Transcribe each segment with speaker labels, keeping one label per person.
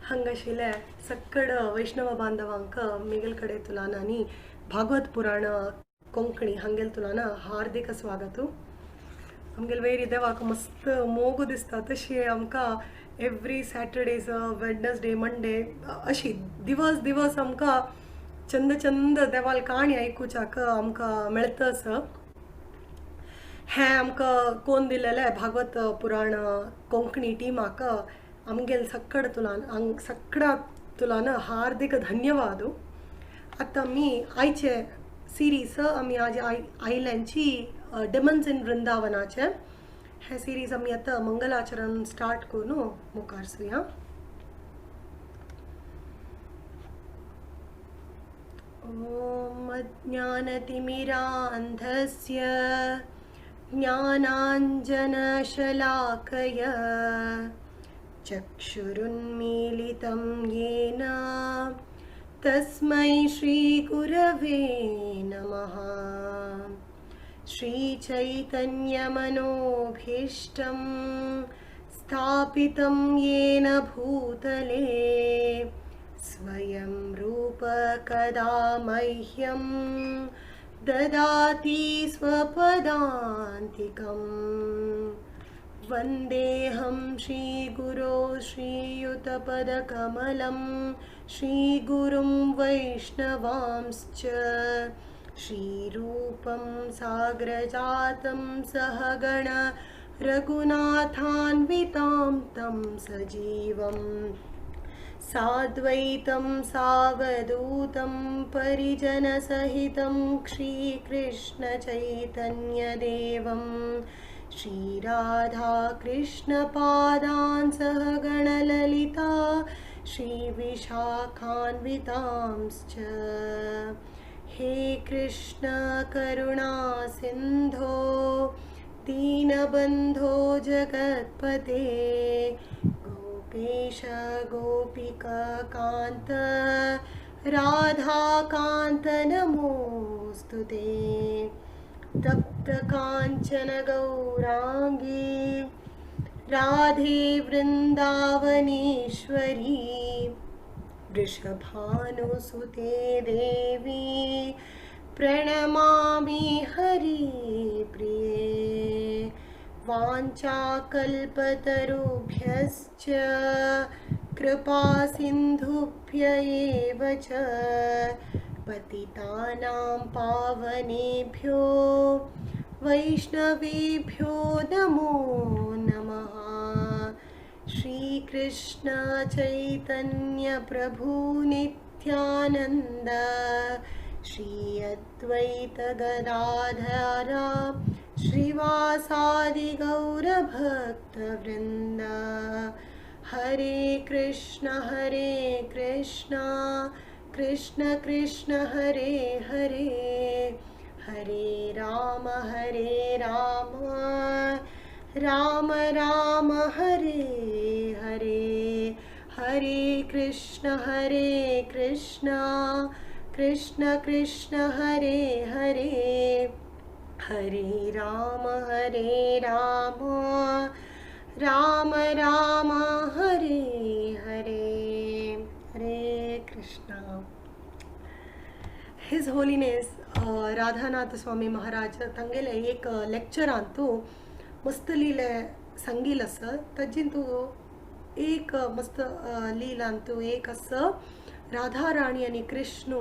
Speaker 1: हंगशिले सक्कड वैष्णव बांधवांक मिगल कड़े तुलाना नी भागवत पुराण कोंकणी हंगेल तुलाना हार्दिक स्वागत। आमगेल वैर देवाक मस्त मोग दिसता तशी आमकां एवरी सॅटर्डेज वेडनेसडे मंडे अशी दिवस दिवस आमकां चंद चंद देवाल काणी आयकुच्याक आमकां मेळतस। हें आमकां कोण दिलेले भागवत पुराण कोंकणी टीमाक आमगेल सक्कडा तुलान हार्दिक धन्यवाद। आता मी आयचे सिरीज आमी आज आयल्यांची डेमन्स इन वृंदावनाचे हे सिरीज आमी आता मंगलाचरण स्टार्ट करून मुखार सरुया। ओम अज्ञानतिमिरान्धस्य ज्ञानाञ्जनशलाकया चक्षुरुन्मीलितं येन तस्मै श्रीगुरवे नमः। श्रीचैतन्यमनोभीष्टं स्थापितं येन भूतले स्वयं रूप कदा मह्यं ददाति स्वपदान्तिकम्। वन्देऽहं श्रीगुरो श्रीयुतपदकमलं श्रीगुरुं वैष्णवांश्च श्रीरूपं साग्रजातं सहगण रघुनाथान्वितां तं सजीवं साद्वैतं सावधूतं परिजनसहितं श्रीकृष्णचैतन्यदेवं श्रीराधाकृष्णपादान् सहगणललिता श्रीविशाखान्वितांश्च। हे कृष्ण करुणा सिन्धो दीनबन्धो जगत्पते गोपेश गोपिकान्त राधाकान्त नमोऽस्तुते। तप्तकाञ्चन गौराङ्गी राधे वृन्दावनेश्वरी वृषभानुसुते देवी प्रणमामि हरिप्रिये। वाञ्छाकल्पतरुभ्यश्च कृपासिन्धुभ्य एव च पतितानां पावनेभ्यो वैष्णवेभ्यो नमो नमः। श्रीकृष्ण चैतन्य प्रभु नित्यानंद श्री अद्वैत गदाधर श्रीवासादि गौरभक्तवृन्द। हरे कृष्ण कृष्ण कृष्ण हरे हरे हरे राम राम राम हरे हरे। हरे कृष्ण कृष्ण कृष्ण हरे हरे हरे राम राम राम हरे हरे। हरे कृष्ण। हिज होलीनेस राधानाथ स्वामी महाराज तंगेले एक लेक्चर तू मस्त लीले संगील अस तज्जीन तू एक मस्त लीलांतू एक अस राधा राणी आणि कृष्ण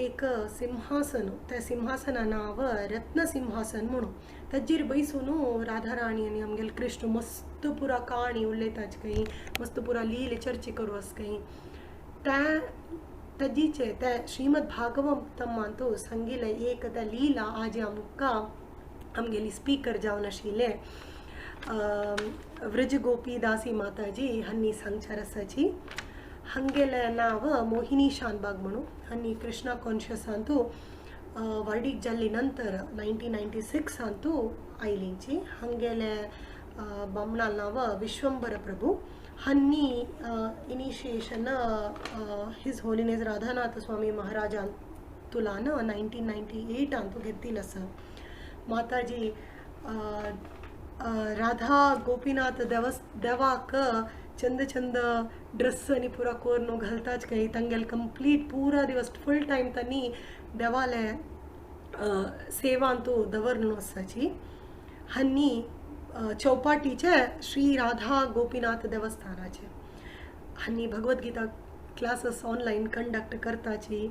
Speaker 1: एक सिंहासन त्या सिंहासना नाव रत्न सिंहासन म्हणून तज्जीर बैसून राधा राणी आणि आमगेल कृष्ण मस्त पुरा काणी उलयताच काही मस्त पुरा लीले चर्चे करू अस काही त्या तज्जीचे त्या श्रीमद भागवतम तो संगीले एक त्या लीला आज आमकां आमगेली स्पीकर जावन आशिल्ले व्रज गोपी दासी माताजी हन्नी संगचरसाची हंगेले नाव मोहिनी शानबाग म्हणून हन्नी कृष्णा कॉन्शियस अंतू वर्डीक जाल्ली नंतर 1996 अंतू आयलींची हंगेले बामणाल नाव विश्वंभर प्रभु हन्नी initiation his holiness Radhanath Swami Maharaj तुलान 1998 Antu घेतली आसा। माताजी राधा गोपीनाथ देवाक चंद चंद ड्रेस आणि पुरा कोरनो घालताच काही तांगेल कंप्लीट पूरा दिवस फुल टाइम त्यांनी देवाले सेवा अंतू दवरनो आसाची हन्नी चौपाटीचे श्री राधा गोपीनाथ देवस्थानाचे हन्नी भगवद्गीता क्लासेस ऑनलाईन कंडक्ट करताची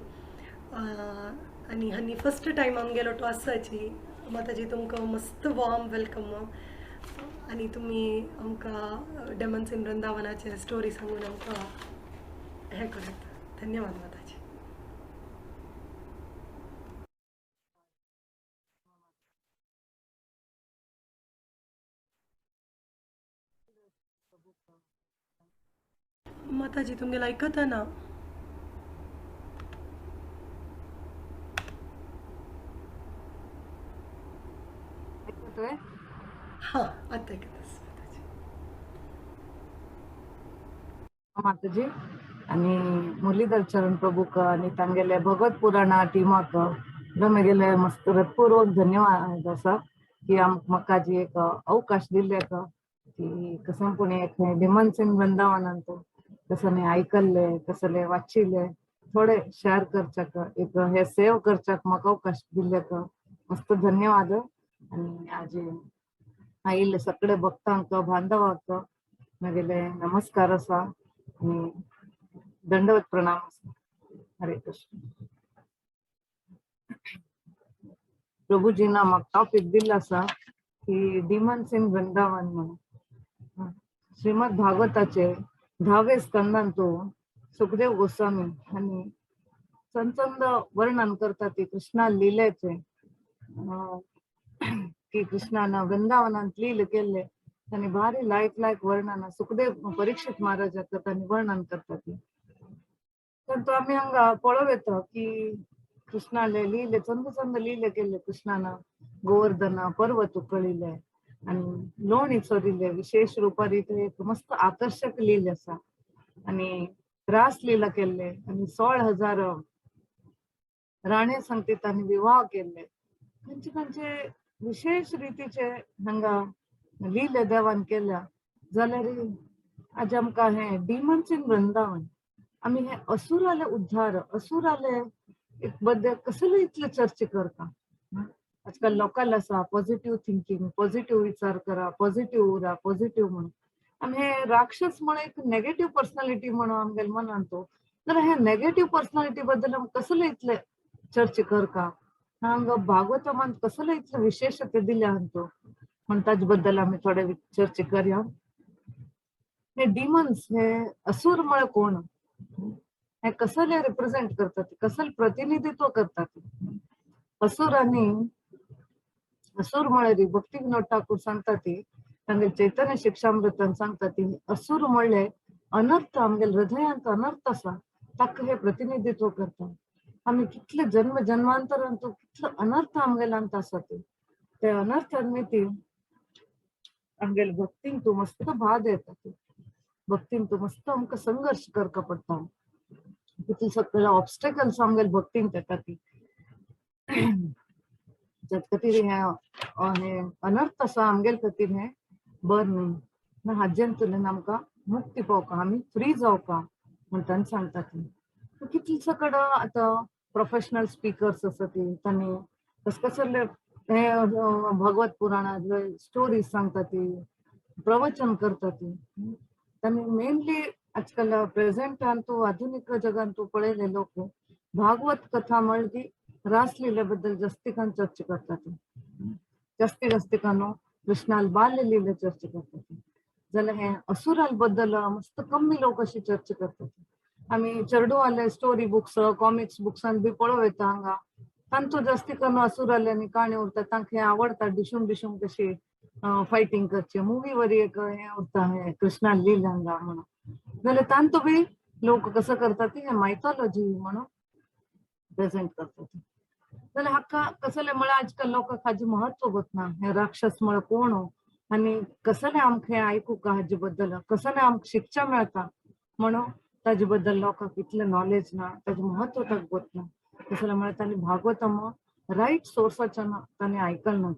Speaker 1: आणि हन्नी फर्स्ट टाइम आमगेलो तो आसाची माताजी तुमकां मस्त वॉर्म वेलकम आणि तुम्ही आमकां डेमन्स इन वृंदावनाचे स्टोरी सांगून आमकां हे करत धन्यवाद माताजी. माताजी तुमगेला ऐकता ना? हा आता ऐकतस
Speaker 2: माताजी आणि मुरलीधर चरण प्रभूक आणि तांगेले भगवत पुराणा टिमाक गमेगेले मस्त हृदयपूर्वक धन्यवाद असा की म्हाका जी एक अवकाश दिल्ल्याक की कसं पण एक डिमन्स इन वृंदावनांत कसं ऐकल्ले कसले वाचिल्ले थोडे शेअर करच्याक एक हे सेव करच्याक म्हाका अवकाश दिल्ल्याक मस्त धन्यवाद. आणि आज आयिल्ले सगळे भक्तांक बांधवांक म्हगेले नमस्कार असा आणि दंडवत प्रणाम असा. हरे कृष्ण. प्रभुजीना म्हाका टॉपिक दिल्लो आसा की डिमन्स इन वृंदावन म्हणून श्रीमद भागवताचे 10वे स्कंदांतू सुखदेव गोस्वामी हांणी चंद वर्णन करता ती कृष्णा लिलेचे की कृष्णान वृंदावनांत लील केले त्यांनी भारी लायक वर्णन सुखदेव परीक्षित महाराजाचं त्यांनी वर्णन करता ती परंतु आम्ही हांगा पळोव येता की कृष्णाले लीले चंद लीले केले कृष्णानं गोवर्धन पर्वत उखळिले आणि लोणी चोरिले विशेष रुपारी ते एक मस्त आकर्षक लील आसा आणि रास लीला केले आणि 16,000 राणे सांगते त्यांनी विवाह केले खंयचे विशेष रीतीचे हांगा लीले देवान केल्या जाल्यार आज आमकां हे डिमन्स इन वृंदावन आम्ही हे असुराले उद्धार असुराले एक बद्दल कसले इतले चर्चा करता. आजकाल लोकांना असा पॉझिटिव्ह थिंकिंग पॉझिटिव्ह विचार करा पॉझिटिव्ह उरा पॉझिटिव्ह म्हणून आम्ही हे राक्षस म्हणून एक नेगेटिव्ह पर्सनॅलिटी म्हणून आमगे मन आणतो तर हे नेगेटिव्ह पर्सनॅलिटी बद्दल कसले इतले चर्चा करता हांगा भागवतांत कसले इतले विशेषते दिले आणतो म्हणून ताजे बद्दल आम्ही थोडे चर्चा करूया. हे डिमन्स हे असुर म्हळ्यार कोण हे कसले रिप्रेझेंट करतात कसले प्रतिनिधित्व करतात. असुर म्हळ्यार भक्ती विनोद ठाकूर सांगता ती तांगे चैतन्य शिक्षामृतान सांगता ती असुर म्हणले अनर्थ आमगे हृदयांत अनर्थ आसा ताका हे प्रतिनिधित्व करता. आम्ही कितले जन्मांतरांतू कितले अनर्थ आमगेलांत आसा ते अनर्थांनी ती आमगेल भक्तीन तू मस्त बाध येता भक्तीन तू मस्त आमकां संघर्ष करचा पडटा कितले सगळे ऑब्स्टेकल्स आमगेल भक्तीन येता ती जात खातीर हे अनर्थ आसा आमगेल खातीर हे बर न्ही हाजेंतल्यान आमकां मुक्ती पावका आमी फ्री जावपा म्हणटान सांगता ती. कितले सकड आतां प्रोफेशनल स्पीकर्स आसा ती तांणी कसले हे भगवत पुराणांतले स्टोरीज सांगता ती प्रवचन करता ती तांणी मेनली आजकाल प्रेझेंटांतू आधुनिक जगांतू पळयले लोक भागवत कथा म्हणली रासलीले बद्दल जास्तीकान चर्चा करतात जास्तीकान कृष्णाल बाल्य लिले चर्चा करतात जाल्यार हे असुराल बद्दल मस्त कमी लोक अशी चर्चा करतात. आम्ही चेडूवाले स्टोरी बुक्स कॉमिक्स बुक्सान बी पळोव येता हांगा तांतू जास्तीकान असुराल्यांनी काणी उरता तांकां हे आवडटा डिशूम कशी फायटिंग करचे मूवी वर एक हे उरता हे कृष्णा लील हांगा म्हणून जाल्यार तांतू बी लोक कसं करतात हे मायथॉलॉजी म्हणून प्रेझेंट करतात. जाल्यार हाका कसले म्हळ्यार आजकाल लोकांक हाजे महत्व गोतना हे राक्षस म्हळ्यार कोण आणि कसले आमकां हे आयकूंक हाजे बद्दल कसले आमकां शिक्षा मेळटा म्हणून ताजे बद्दल लोकांक इतले नॉलेज ना ताजे महत्व ताका गोतना कसले म्हळ्यार तांणी भागवतम रायट सोर्साच्यान तांणी आयकल ना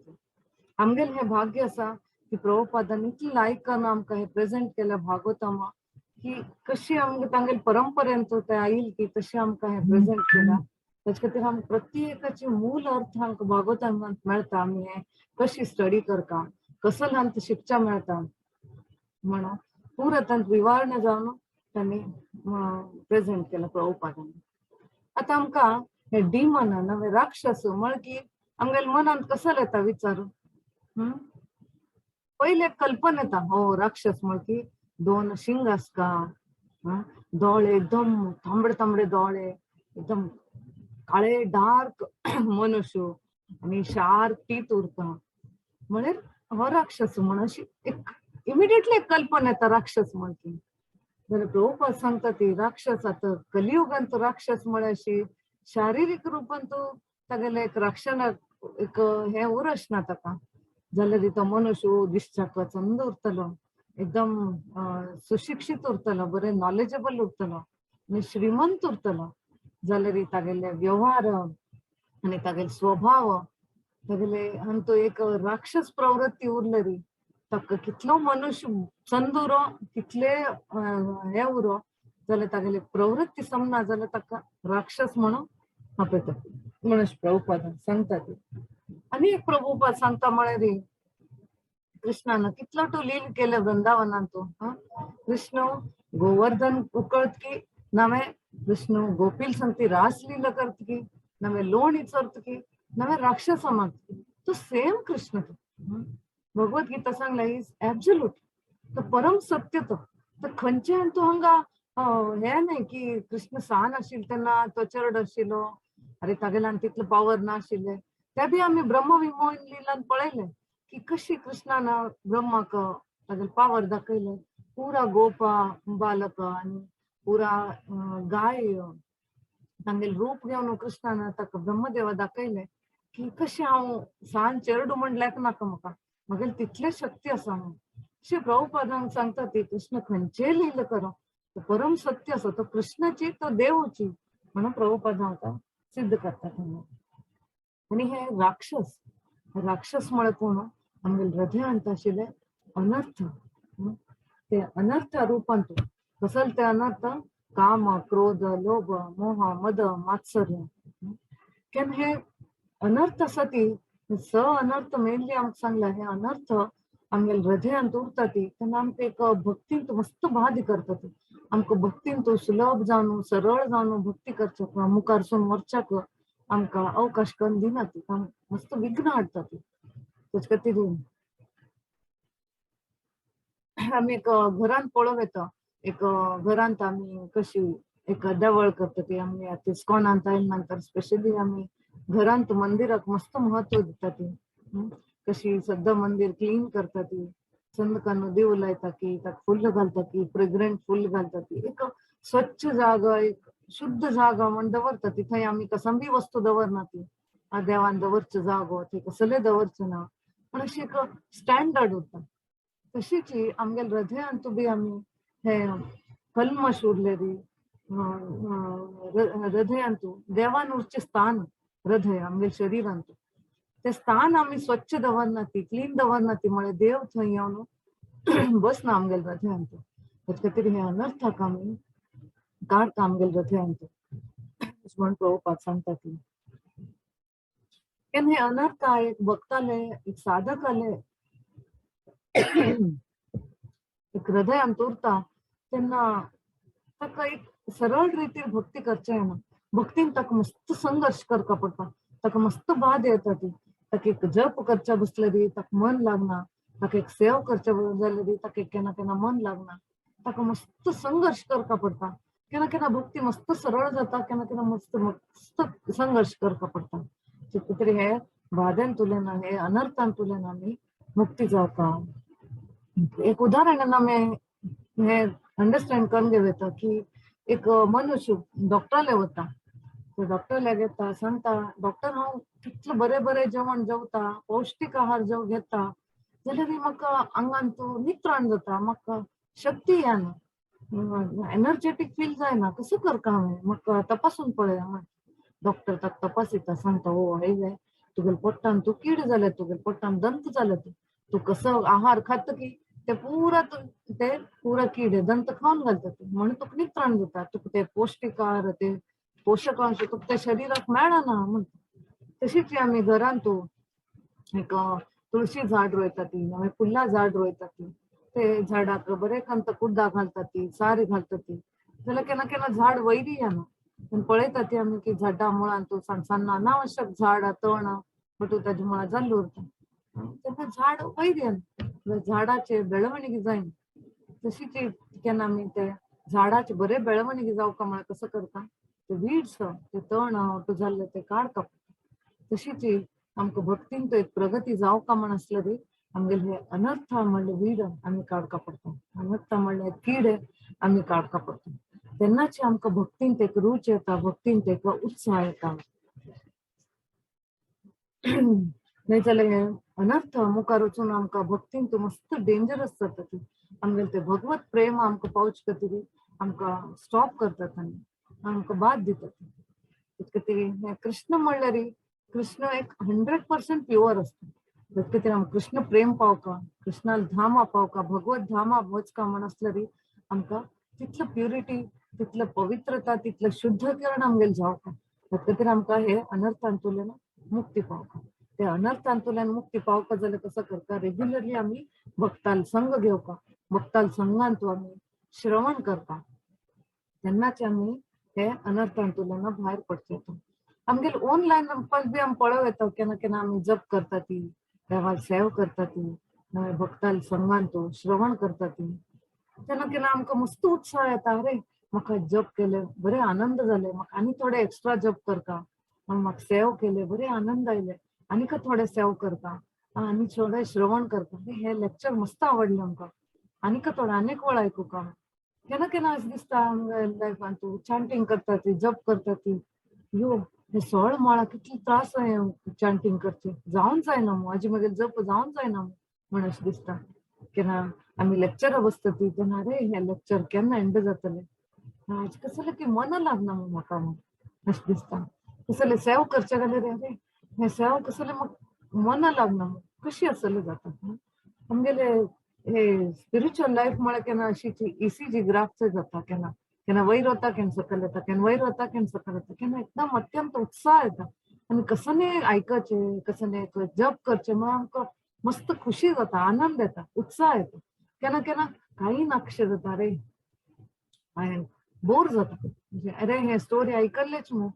Speaker 2: आमगेले हे भाग्य आसा की प्रभुपादांनी इतली लायकान आमकां हे प्रेझेंट केल्या भागवतामा की कशी आमकां तांगेली परंपरेन ते आयिल्ली की तशी आमकां हे प्रेझेंट केला. तेच खातीर आमकां प्रत्येकाची मूल अर्थ आमकां भागवतान मेळटा. आमी हे कशी स्टडी करता, कसं शिकच्या मेळटा म्हणून पुरो तांत विवरणा जावन त्यांनी प्रेझेंट केलं प्रभुपादांनी. आता आमकां हे डिमन नवे राक्षस म्हण की आमगेल्या मनांत कसं येता विचार. पहिले एक कल्पना येता, हो राक्षस म्हण की 2 शिंग आसता, डोळे एकदम तांबडे तांबडे डोळे, एकदम काळे डार्क मनुष्य आणि शार्प टीथ उरता म्हळ्यार हो राक्षस म्हण अशी एक इमिडिएटली एक कल्पना येता राक्षस म्हण की. जाल्यार प्रभुपाद सांगता ती राक्षस आता कलियुगांत राक्षस म्हळ्यार अशी शारिरीक रुपान तूं तागेले एक रक्षणाक एक हे उरस ना ताका, जाल्यार तो मनुष्य दिसच्याक चंद उरतलो, एकदम सुशिक्षीत उरतलो, बरे नॉलेजेबल उरतलो आनी श्रीमंत उरतलो. जाल्यार तागेले व्यवहार आनी तागेले स्वभाव तागेले आनी तो एक राक्षस प्रवृत्ती उरलेली ताका कितलो मनुष्य चंद उरो कितले हे उरो जाल्यार तागेले प्रवृत्ती समना जाल्यार ताका राक्षस म्हणून आपयता म्हणून प्रभुपाद सांगता ती. आनी एक प्रभुपाद सांगता म्हळ्यार कृष्णान कितलो तो लील केले वृंदावनान तो. कृष्ण गोवर्धन उकळतकी नवे कृष्ण गोपील संगती रासलीला करतकी नवे लोणी चोरतकी नवे राक्षस मागतकी तो सेम कृष्ण तो. भगवद्गीता सांगला इज एब्सोल्यूट तो परम सत्य तो खंयचे तो हांगा हे नाही की कृष्ण सान आशिल्लो तेन्ना तो चड आशिल्लो, अरे तागेल्यान तितलो पावर नाशिल्ले. ते बी आमी ब्रह्मविमोहन लिलान पळयले की कशी कृष्णान ब्रह्माक तागेले पावर दाखयले. पुरा गोपा बालक आनी पुरा गाय तांगेले रूप घेवन कृष्णान ताका ब्रह्मदेवा दाखयले की कशें हांव सान चेरडू म्हण लेखनाका म्हाका, म्हगेले तितले शक्ती आसा म्हणून. अशें प्रभुपादांक सांगता ती कृष्ण खंयचेय लील करो तो परम सत्य आसा, तो कृष्णाची तो देवची म्हणून प्रभुपाद आमकां सिद्ध करता. आनी हे राक्षस म्हळ्यार कोण आमगेले हृदयांत आशिल्ले अनर्थ. ते अनर्थ रूपान कसले ते अनर्थ काम क्रोध लोभ मोह मद मात्सर्य. केन हे अनर्थ आसा ती अनर्थ मेनली आमकां सांगला हे अनर्थ आमगेले हृदयांत उरता ती तेन्ना आमकां एक भक्तीन मस्त बाधी करता ती. आमकां भक्तीन सुलभ जावन सरळ जावन भक्ती करच्याक मुखारसून वरच्याक आमकां अवकाश करून दिना ती, मस्त विघ्न हाडटा ती. तेच खातीर आमी एक घरांत पळोवं येता, एक घरांत आमी कशी एक देवळ करता ती आमी आतां इस्कॉनांत आयले नंतर स्पेशली आमी घरांत मंदिराक मस्त महत्व दिता ती. कशी सद्दां मंदिर क्लीन करता ती, संदकान दिवो लायता की ताका फुल्ल घालता की फ्रेग्रंट फुल्ल घालता ती, एक स्वच्छ जागा एक शुद्ध जागा म्हण दवरता ती. थंय आमी कसंबी वस्तू दवरना ती, देवान दवरचो जागो थंय कसले दवरचो ना पण अशी एक स्टँडर्ड उरता. तशीच आमगेल्या हृदयांत बी आमी हे कल्मश उरलेली हृदयांत देवान उरचे स्थान हृदय आमगे शरिरांत ते स्थान आमी स्वच्छ दवरना ती क्लीन दवरना ती म्हळ्यार देव थंय येवन बसना आमगेल्या हृदयांत. तेच खातीर हे अनर्थाक आमी काडटा आमगेल्या हृदयांत म्हण पळोवपाक सांगता ती. केन्ना हे अनर्थ एक भक्ताले एक साधक आले एक हृदयांत उरता तेन्ना ताका एक सरळ रितीन भक्ती करचें येना. भक्तीन ताका मस्त संघर्श करचा पडटा, ताका मस्त बाध येता ती. ताका एक जप करच्या बसलेली ताका मन लागना, ताका एक सेव करच्या जाल्यार ताका केन्ना केन्ना मन लागना, ताका मस्त संघर्ष करचा पडटा. केन्ना केन्ना भक्ती मस्त सरळ जाता, केन्ना केन्ना मस्त मस्त संघर्ष करचा पडटा. तरी हे बाधेन तुलेन हे अनर्थान तुलेन आमी मुक्ती जावपा. एक उदाहरण आमी हे अंडरस्टँड करून घेवं की एक मनुष्य डॉक्टराले वता, डॉक्टरले घेता सांगता डॉक्टर हांव कितलें बरें बरें जेवण जेवता पौष्टीक आहार घेता जाल्यार म्हाका आंगान तूं नित्राण जाता, म्हाका शक्ती येना, एनर्जेटीक फील जायना, कसो करता हांवें, म्हाका तपासून पळया. डॉक्टर ताका तपासिता सांगता ओ हेवे तुगेले पोट्टान तूं कीड जाल्या, तुगेले पोट्टान दंत जाल्या, तू कसं आहार खात की ते पुरा किडे दंत खाऊन घालतात म्हणून तुका नित्राण जाता तुका ते पौष्टिक आहार ते पोषकांश तुका ते शरीराक मेळना म्हणटा तशीच आमी घरान तू एक तुळशी झाड रोयता ती आमी फुल्लां झाड रोयता ती ते झाडाक बरे खंत कुड्डा घालता ती सारी घालता ती जाल्यार केन्ना केन्ना झाड वैरी येना पण पळयता ती आमी की झाडां मुळान तू सान्न अनावश्यक झाड तण बटू ताच्या मुळां जाल्ली उरता तेन्ना झाड वैर येना झाडाचे बेळवणीक जायना तशीच केन्ना आमी ते झाडाचे बरे बेळवणीक जावका म्हळ्यार कसं करता ते वीड्स ते तण आवटू जाल्ले ते काडटा तशीच आमकां भक्तीन तो एक प्रगती जावका म्हण आसले रे आमगेले हे अनर्थ म्हणले वीड आमी काडका पडटा अनर्थ म्हणले किडे आमी काडका पडटा तेन्नाच आमकां भक्तींत एक रूच येता भक्तींत एक उत्साह येता नाहीजाल्यार हे अनर्थ मुखार वचून आमकां भक्तीन तू मस्त डेंजरस जाता ती आमगेले ते भगवत प्रेम आमकां पावचे खातीर आमकां स्टॉप करतात आनी आमकां बाद दितात हे कृष्ण म्हणल्यार कृष्ण एक 100% प्युअर असता त्याच खातीर आमकां कृष्ण प्रेम पावका कृष्णाल धामा पावका भगवत धामा वचका म्हण आसल्यार आमकां तितलं प्युरिटी तितलं पवित्रता तितलं शुद्धीकरण आमगेलें जावका त्याच खातीर आमकां हे अनर्थांतुल्यान मुक्ती पावका ते अनर्थांतुल्यान मुक्ती पावका जाल्यार कसं करता रेग्युलरली आमी भक्ताल संघ घेवका भक्ताल संघान तू आमी श्रवण करता तेन्नाच आमी हे अनर्थांतुल्यान भायर पडचे आमगेले ऑनलायन बी आमी पळोव येता केन्ना केन्ना आमी जप करता ती देवाल सेव करता ती भक्ताल संघान तू श्रवण करता ती केन्ना केन्ना आमकां मस्त उत्साह येता अरे म्हाका जप केले बरे आनंद जाले म्हाका आनी थोडे एक्स्ट्रा जप करता म्हाका सेव केले बरे आनंद आयले आनीक थोडे सेव करता आनी थोडे श्रवण करता हे लेक्चर मस्त आवडले आमकां आनीक थोडे आनीक वेळ आयकुका केन्ना केन्ना अशें दिसता लायफान तू चॅन्टिंग करता ती जप करता ती यो हे 16 माळा कितले त्रास चॅन्टिंग करचे जावन जायना माझी मगे जप जावन जायना म्हण अशें दिसता केन्ना आमी लेक्चरां बसता ती तेन्ना अरे हे लेक्चर केन्ना एंड जातले आज कसले की मन लागना म्हाका अशें दिसता कसले सेव करचे जाल्यार अरे हे सेव कसले मन लागना कशी आसले जाता आमगेले हे स्पिरिच्युअल लायफ म्हळ्यार केन्ना अशी इसीजी ग्राफ जाता केन्ना केन्ना वयर वता केन्ना सकयल येता केन्ना वयर वता केन्ना सकयल येता केन्ना एकदम अत्यंत उत्साह येता आनी कसले आयकचे कसले जप करचे म्हळ्यार आमकां मस्त खुशी जाता आनंद येता उत्साह येता केन्ना केन्ना काही नाकशें जाता रे बोर जाता म्हणजे अरे हे स्टोरी आयकल्लेच न्हू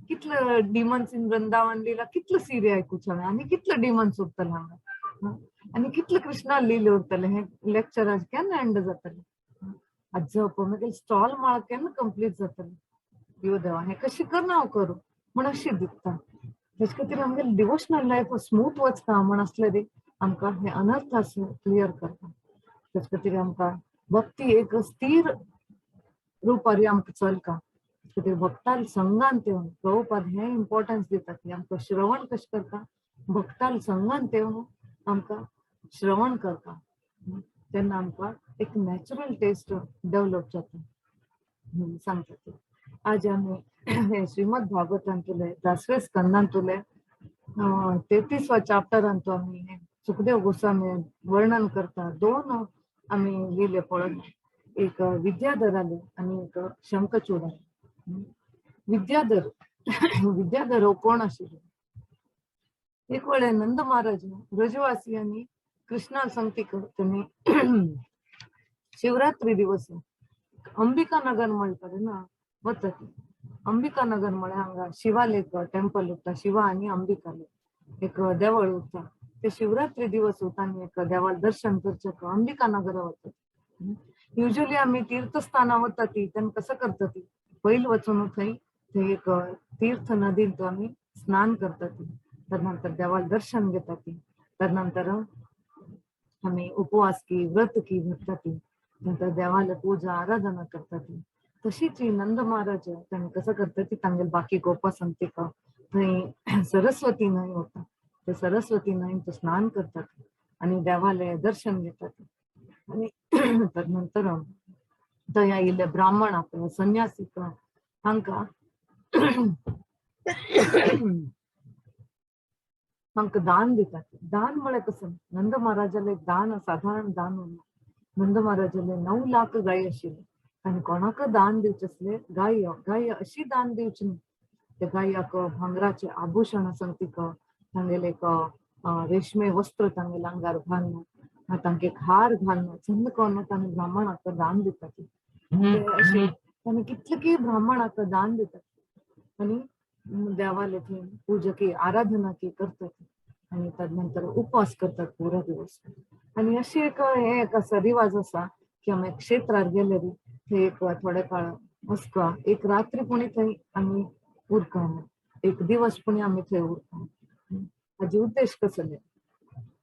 Speaker 2: कितलं डिमन्स इन वृंदावन लिला कितलं सिरी आयकुचे आनी कितलं डिमन्स उरतले हांगा आनी कितलं कृष्णा लीले उरतले हे लेक्चर केन्ना एंड जातले जप मागीर स्टॉल माळ केन्ना कंप्लीट जातले यो देवा हे कशें करना हांव करूं म्हण अशें दिसता तेच खातीर आमगेलें डिवोशनल लायफ स्मूथ वचता म्हण आसलें रे आमकां हे अनर्थ क्लियर करता तेच खातीर आमकां भक्ती एक स्थिर रुपारी आमकां चलता खातीर भक्ताल संघान येवन प्रभुपाद हे इम्पॉर्टन्स दिता की आमकां श्रवण कशें करता भक्ताल संघान येवन आमकां श्रवण करता तेन्ना आमकां एक नॅचरल टेस्ट डेव्हलप जाता सांगता ते आज आमी हे श्रीमद भागवतांतले 10वें स्कंदांतले 33वा चॅप्टरांत आमी सुखदेव गोस्वामी वर्णन करता दोन आमी लिहिले पळय एक विद्याधराले आनी एक शंखचूडाले विद्याधर हो कोण आशिल्लो एक वेळे नंद महाराज ब्रजवासी आनी कृष्णा सांगती करतनी शिवरात्री दिवस अंबिका नगर म्हणटाले ना वतात अंबिका नगर म्हळ्यार हांगा शिवाल एक टेम्पल उरता शिवा आनी अंबिकाले एक देवळ उरता ते शिवरात्री दिवस वता आनी एक देवाल दर्शन करचें अंबिका नगर वतात युजली आमी तीर्थस्थानां वता ती तेन्ना कसं करता ती पयलीं वचून थंय एक तीर्थ नदींत आमी स्नान करता ती तदनंतर देवाल दर्शन घेता ती तदनंतर आमी उपवास की व्रत की भरता ती नंतर देवाला पूजा आराधना करता ती तशीच नंद महाराज तांणी कसं करता ती तांगेले बाकी गोपा संतिका थंय सरस्वती न्हंय वता ते सरस्वती न्हंयेंत स्नान करतात आनी देवाले दर्शन घेतात आनी तदनंतर थंय आयिल्ले ब्राह्मण आपले संन्यासीक हांकां आमकां दान दितात. दान म्हळ्यार कसं, नंद महाराजाले दान साधारण दान उरना. नंद महाराजाले 9 लाख गायी आशिल्ल्यो आनी कोणाक दान दिवचे असले गाय गाय अशी दान दिवची न्ही. त्या गायक भांगराचे आभूषण सांगतीक तांगेले एक रेशमे वस्त्र तांगेले आंगार घालना, तांके एक हार घालना चंद करून तांणी ब्राह्मणाक दान दितात. ते अशे तांणी कितले ब्राह्मणाक दान दितात आणि देवाले थंय पूजा की आराधना की करतात आणि तदनंतर उपवास करतात पुरो दिवस. आणि अशी एक हे एक असा रिवाज असा की आमी क्षेत्रार गेले री थंय एक थोडे काळ बसका, एक रात्री पुणी थंय आमी उरका, एक दिवस पुणी आमी थंय उरता. हाजे उद्देश कसले,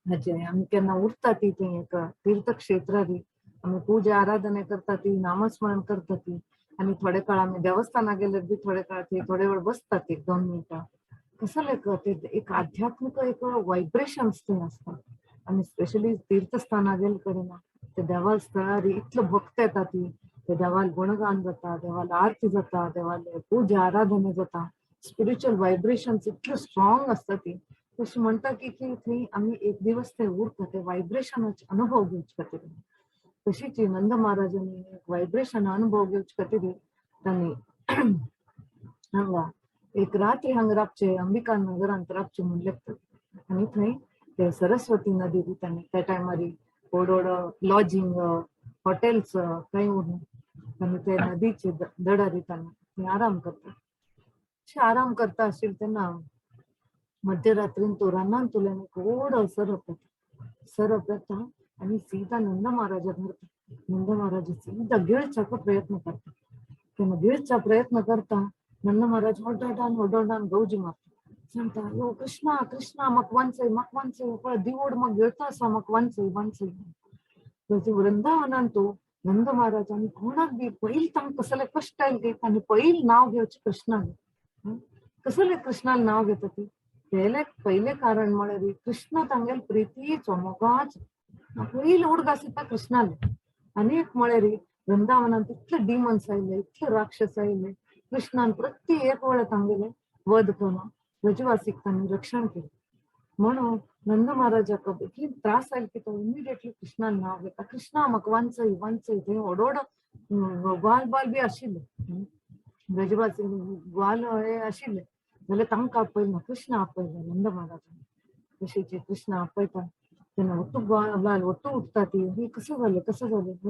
Speaker 2: हाजे आमी केन्ना उरता ती थंय एक तीर्थक्षेत्रार आमी पूजा आराधना करता ती, नामस्मरण करता ती आणि थोडे काळ आमी देवस्थानाक गेल्यार बी थोडे काळ थंय थोडे वेळ बसतात, 1-2 मिनिटां. कसले ते एक आध्यात्मिक एक वायब्रेशन्स थंय आसता. आनी स्पेशली तीर्थस्थानां गेले कडेन ते देवा स्थळार इतलो भक्त येता ती, ते देवाल गुणगान जाता, देवाला आरती जाता, देवाले पूजा आराधना जाता. स्पिरिच्युअल वायब्रेशन्स इतल्यो स्ट्रॉंग आसता ती. तशें म्हणटा की थंय आमी एक दिवस थंय उरता ते वायब्रेशनाचे अनुभव घेवचे खातीर. तशीच नंद महाराजांनी वायब्रेशन अनुभव घेवचे खातीर तांणी हांगा एक रात्री हांगा रावचे, अंबिका नगरांत रावचे म्हूण लेखतात. आनी थंय ते सरस्वती नदी तांणी त्या टायमार व्हड व्हड लॉजिंग हॉटेल्स कांय उरना, तांणी ते नदीचे दडार तांणी आराम करतात. अशें आराम करता आशिल्ले तेन्ना मध्यरात्रीन तो रानांतल्यान एक व्हड सरप येता आणि सीधा नंद महाराजा धरता. नंद महाराज सीधा गिळच्याचो प्रयत्न करता. तेन्ना गिळचा प्रयत्न करता नंद महाराज ओड्डोडान गौजी मारता. सांगता, "ओ कृष्णा कृष्णा म्हाका वांचय पळय दिवोड म्हाका गिळता आसा, म्हाका वांचय." वृंदावनान तो नंद महाराजांनी कोणाक बी पयलीं तांकां कसले कश्ट आयले तांणी पयलीं नांव घेवचें कृष्णान. कसले कृष्णान नांव घेता ती, पहिले कारण म्हळ्यार कृष्ण तांगेले प्रितीचो मोगाचो पयलीं उडक आसता कृष्णाले. आनी एक म्हळ्यार वृंदावनांत इतले डिमन्स आयले, इतले राक्षस आयले, कृष्णान प्रत्येक वेळा तांगेले वध करून ब्रजवासीक तांणी रक्षण केलें. म्हणून नंद महाराजाक इतली त्रास आयले की तो इमिडिएटली कृष्णान नांव घेता. कृष्णा म्हाका वांचय. थंय व्हड ग्वाल बाल बी आशिल्ले, ब्रजवासी ग्वाल हे आशिल्ले जाल्यार तांकां आपयना, कृष्ण आपयला नंद महाराजान. तशेंच कृष्ण आपयता तेन्ना ग्वाल उठता ती, कसं जालें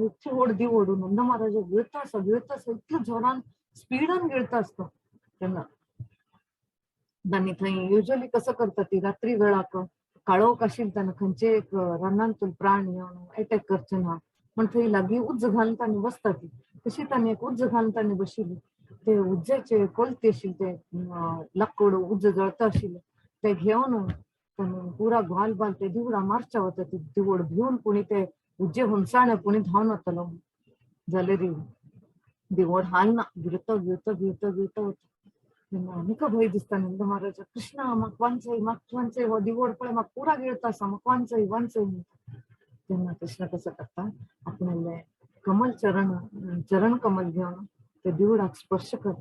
Speaker 2: इतली व्हड दिवोड नंद महाराजा गिळता आसा इतल्या जोरान स्पिडान गिळता आसता. तेन्ना तांणी थंय युजली कसं करता ती रात्री वेळाक काळोख आशिल्लो तेन्ना खंयचे एक रानांतून प्राणी येवन अटॅक करचे ना म्हण थंय लागीं उज्ज घालून तांणी बसता ती. तशी तांणी एक उज्ज घालून तांणी बशिल्ली. ते उज्जेचे कोलते आशिल्ले, ते लाकूड उज्ज जळता आशिल्ले ते घेवन तांणी पुरा ग्वाल बाल ते दिवडा मारच्या वता. ती दिवड भिवन पुणी ते उज्जे हुणसाणे पुणी धांवन वतलो जाल्यार दिवड हालना, गिळता वता. तेन्ना आनीक भंय दिसता नंद महाराजाक, कृष्णा म्हाका वांचय हो दिवड पळय म्हाका पुरा गिळता आसा, म्हाका वांचय. तेन्ना कृष्ण कसं करता, आपणाले कमल चरण कमल घेवन ते दिवडाक स्पर्श करता.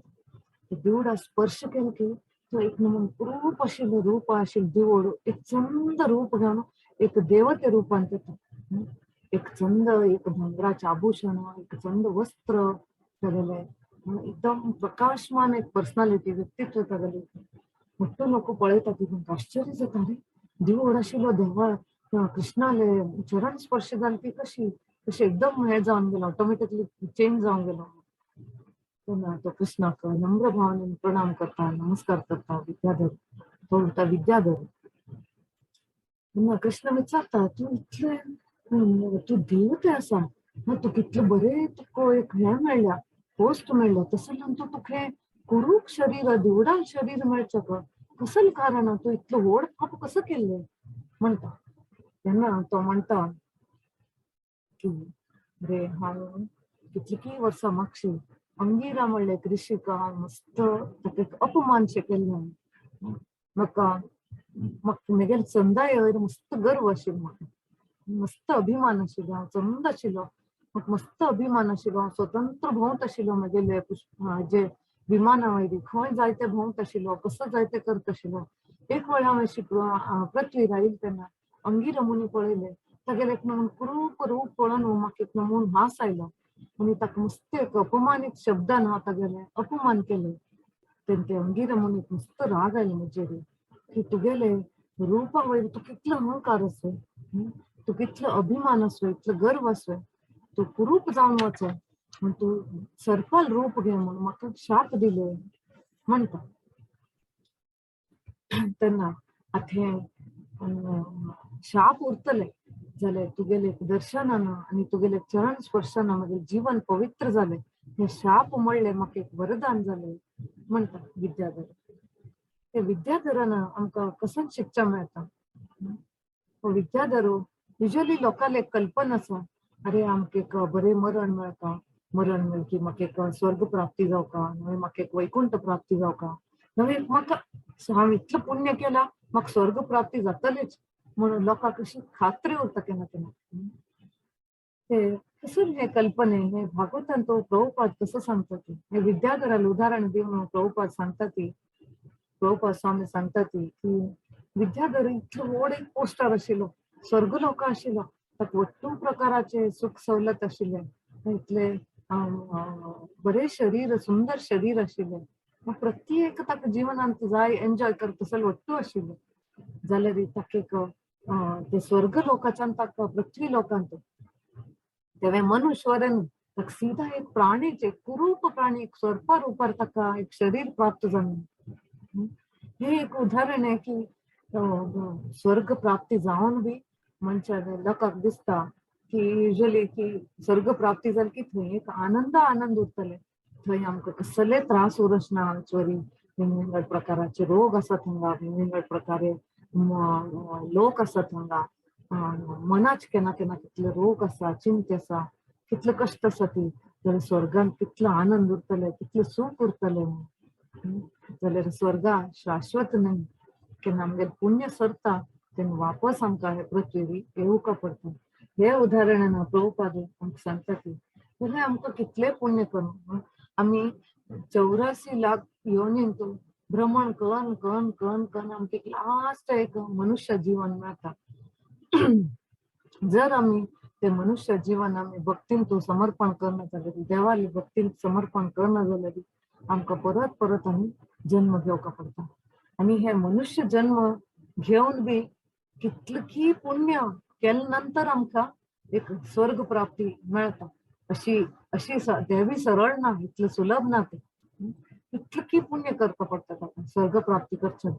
Speaker 2: ते दिवडाक स्पर्श केलो की तो एक नमून रूप आशिल्लो दिवड एक चंद रूप घेवन एक देवते रुपांत येता. एक चंद एक भांगराचे आभूषण, एक चंद वस्त्र तागेले, एकदम प्रकाशमान एक पर्सनालिटी व्यक्तित्व तागेलें. मोठो लोक पळयता ती तांकां आश्चर्य जाता, अरे दिवड आशिल्लो देवा कृष्णाले चरण स्पर्श जाली ती कशी एकदम हे जावन गेलो, ऑटोमॅटिकली चेंज जावन गेलो. तेन्ना तो कृष्णाक नम्र भावनेन प्रणाम करता, नमस्कार करता. विद्याधर तेन्ना कृष्ण विचारता, तू देवते आसा, तू कितले बरे तुका एक हे मेळ्ळ्या, पोस्ट मेळ्ळ्या, तसो तुका हे कुरूक शरीर दिवडान शरीर मेळचें कसले कारण, तू इतलो व्हड पाप कसं केल्लें म्हणटा. तेन्ना तो म्हणटा की रे हांव कितलीं वर्सां मागशीं अंगिरा म्हणलें एक ऋषीक मस्त ताका एक अपमान केल्लें. म्हाका म्हगेले संदाय वयर मस्त गर्व आशिल्लो, म्हाका मस्त अभिमान आशिल्लो, हांव चंद आशिल्लो, म्हाका मस्त अभिमान आशिल्लो, हांव स्वतंत्र भोंवत आशिल्लो म्हगेले जे विमाना वयरी खंय जाय ते भोंवत आशिल्लो, कसो जाय ते करत आशिल्लो. एक वेळ हांवें पृथ्वी राहील तेन्ना अंगीर मुनी पळयले तागेले एक नमून कुरूप रूप पळोवन म्हाका एक नमून हांस आयलो आनी ताका मस्त एक अपमानीत शब्दान हांव तागेले अपमान केले. तेन्ना ते अंगीर मुनीक मस्त राग आयलो म्हजेर की तुगेले रुपा वयर तूं कितलो अहंकार आसय, तूं कितलो अभिमान आसय, इतलो गर्व आसय, तूं कुरूप जावन वचय म्हण तूं सर्पाल रूप घे म्हूण म्हाका शाप दिले म्हणटा. तेन्ना आतां हें शाप उरतले जाल्यार तुगेले दर्शनान आनी तुगेले चरण स्पर्शान म्हजें जीवन पवित्र जालें. हे शाप म्हणलें म्हाका एक वरदान जालें म्हणटा विद्याधर. ते विद्याधरान आमकां कसं शिक्षा मेळटा. विद्याधरो युजली लोकांक एक कल्पना आसा, अरे आमकां एक बरें मरण मेळटा, मरण मेळ्ळें की म्हाका एक स्वर्ग प्राप्ती जावका, नाजाल्यार म्हाका एक वैकुंठ प्राप्ती जावका, नाजाल्यार म्हाका हांव इतलें पुण्य केलां म्हाका स्वर्ग प्राप्ती जातलीच म्हणून लोकांक अशी खात्री उरता केन्ना केन्ना. ते कसं हे कल्पने हे भागवतान तो प्रभुपाद कसं सांगता ती हे विद्याधराला उदाहरण दिवन प्रभुपाद सांगता ती प्रभुपाद स्वामी सांगता ती की विद्याधर इतलो व्हड एक पोस्टर आशिल्लो, स्वर्गलोक आशिल्लो, ताका वट्टू प्रकाराचे सुख सवलत आशिल्ले, इतले बरे शरीर, सुंदर शरीर आशिल्ले, प्रत्येक ताका जिवनांत जाय एन्जॉय करता तसले वट्टू आशिल्ले जाल्यार ताका एक ते स्वर्ग लोकाच्यान ताका पृथ्वी लोकांत तेवे मनुष्यवरन ताका सीधा एक प्राणीचे कुरूप प्राणी एक सर्पा रुपार ताका एक शरीर प्राप्त जालें. हे एक उदाहरण आहे की स्वर्ग प्राप्ती जावन बी मनशाक लोकांक दिसता की युजली की स्वर्ग प्राप्ती जाली की थंय एक आनंद उरतले, थंय आमकां कसले त्रास उरचना, चोरी वेगवेगळ्या प्रकाराचे रोग आसात हांगा, वेगवेगळ्या प्रकारे लोक आसात हांगा, मनाचे केन्ना केन्ना कितले रोग आसा, चिंते आसा, कितले कश्ट आसा ती, जाल्यार स्वर्गान कितलो आनंद उरतले, कितले सूख उरतले. जाल्यार स्वर्गा शाश्वत न्ही, केन्ना आमगेलें पुण्य सरता तेन्ना वापस आमकां हे पृथ्वीर येवका पडटा. हे उदाहरणान प्रभुपाद आमकां सांगता की जाल्यार आमकां कितले पुण्य करून आमी 84 लाख योनींत भ्रमण करून करून करून करून आमकां एक लास्ट एक मनुष्य जीवन मेळटा. जर आमी ते मनुष्य जीवन आमी भक्तीन तूं समर्पण करना जाल्यार देवाली भक्तीन समर्पण करना जाल्यार आमकां परत परत आमी जन्म घेवका पडटा. आनी हे मनुष्य जन्म घेवन बी कितली पुण्य केले नंतर आमकां एक स्वर्ग प्राप्ती मेळटा. अशी अशी देवी सरळ ना, इतलें सुलभ ना ते. इतली पुण्य करता पडटा ताका स्वर्ग प्राप्ती करचे.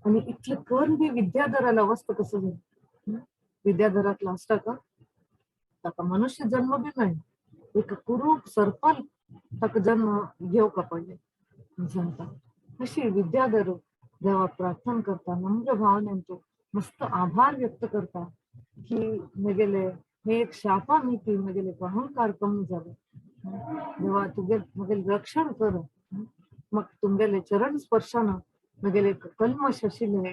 Speaker 2: आनी इतलें करून बी विद्याधराला अवस्था कसं जाली. विद्याधराक लास्टाक ताका मनुष्य जन्म बी मेळ्ळो, एक कुरूप सर्पाल ताका जन्म घेवका पडलें सांगता. अशी विद्याधर देवाक प्रार्थना करता, नम्र भावनेन तूं मस्त आभार व्यक्त करता की म्हगेले हे एक शापा मिती म्हगेले अहंकार कमी जाले. देवा तुगे म्हगेलें रक्षण कर, म्हाका तुमगेले चरण स्पर्शान म्हगेले कल्मश आशिल्ले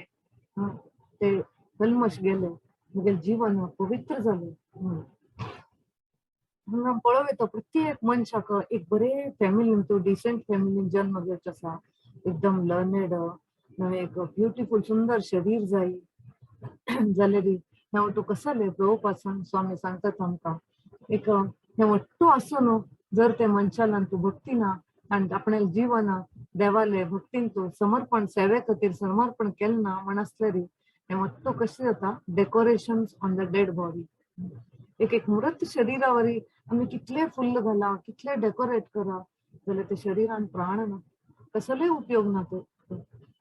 Speaker 2: ते कल्मश गेले, म्हगेलें जीवन पवित्र जालें. हांगा पळोव येता प्रत्येक मनशाक एक बरे फॅमिलीन तूं डिसेंट फॅमिलीन जन्म घेवचो आसा, एकदम लर्नेड एक ब्युटिफूल सुंदर शरीर जाय जाल्यार हें तूं कसले प्रभुपाद स्वामी सांगतात आमकां एक हें वट्टू आसून जर ते मनशाला तूं भक्ती ना आनी आपणे जीवन देवाले भक्तीन तूं समर्पण सेवे खातीर समर्पण केलें ना म्हण आसल्यार हें वट्टू कशें जाता decoration on the dead body. एक मृत शरीरावरी आमी कितले फुल्ल घाला, कितले डेकोरेट करा जाल्यार ते शरीरान प्राण ना, कसले उपयोग ना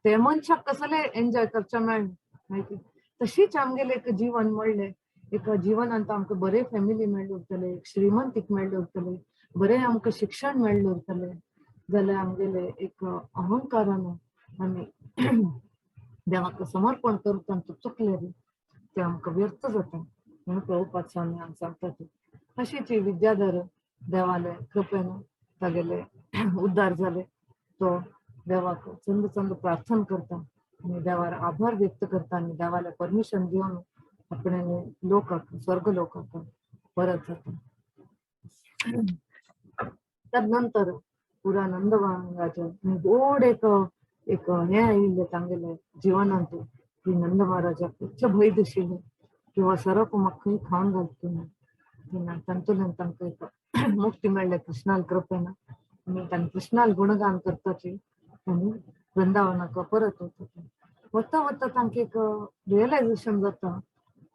Speaker 2: ते मनशाक कसले एन्जॉय करचे मेळना. तशीच आमगेलें एक जीवन म्हणलें एक जिवनांत आमकां बरे फॅमिली मेळ्ळे उरतले, एक श्रीमंतीक मेळ्ळे उरतले, बरें आमकां शिक्षण मेळ्ळे उरतले जाल्यार आमगेले एक अहंकारान आमी देवाक समर्पण करता चुकले ते आमकां व्यर्थ जाता म्हणून प्रभुपाद स्वामी आमकां सांगता ती. अशीच विद्याधर देवाले कृपेन तागेले उद्धार जाले. तो देवाक चंद चंद प्रार्थना करता आनी देवार आभार व्यक्त करता आनी देवाले परमिशन घेवन आपणे लोकाक स्वर्ग लोकाक परत जाता. तदनंतर पुरा नंदवांगाचे गोड एक एक हे आयिल्लें तांगेलें जिवनांत की नंद महाराजाक इतलें भंय दिशिल्लें किंवा सरप म्हाका खंय खावन घालता ना तेन्ना तांतूंतल्यान तांकां एक मुक्ती मेळ्ळें कृष्णाल कृपेन आनी तांणी कृष्णाल गुणगान करपाची आनी वृंदावनाक परत वचपाचें. वता वता तांकां एक रियलायजेशन जाता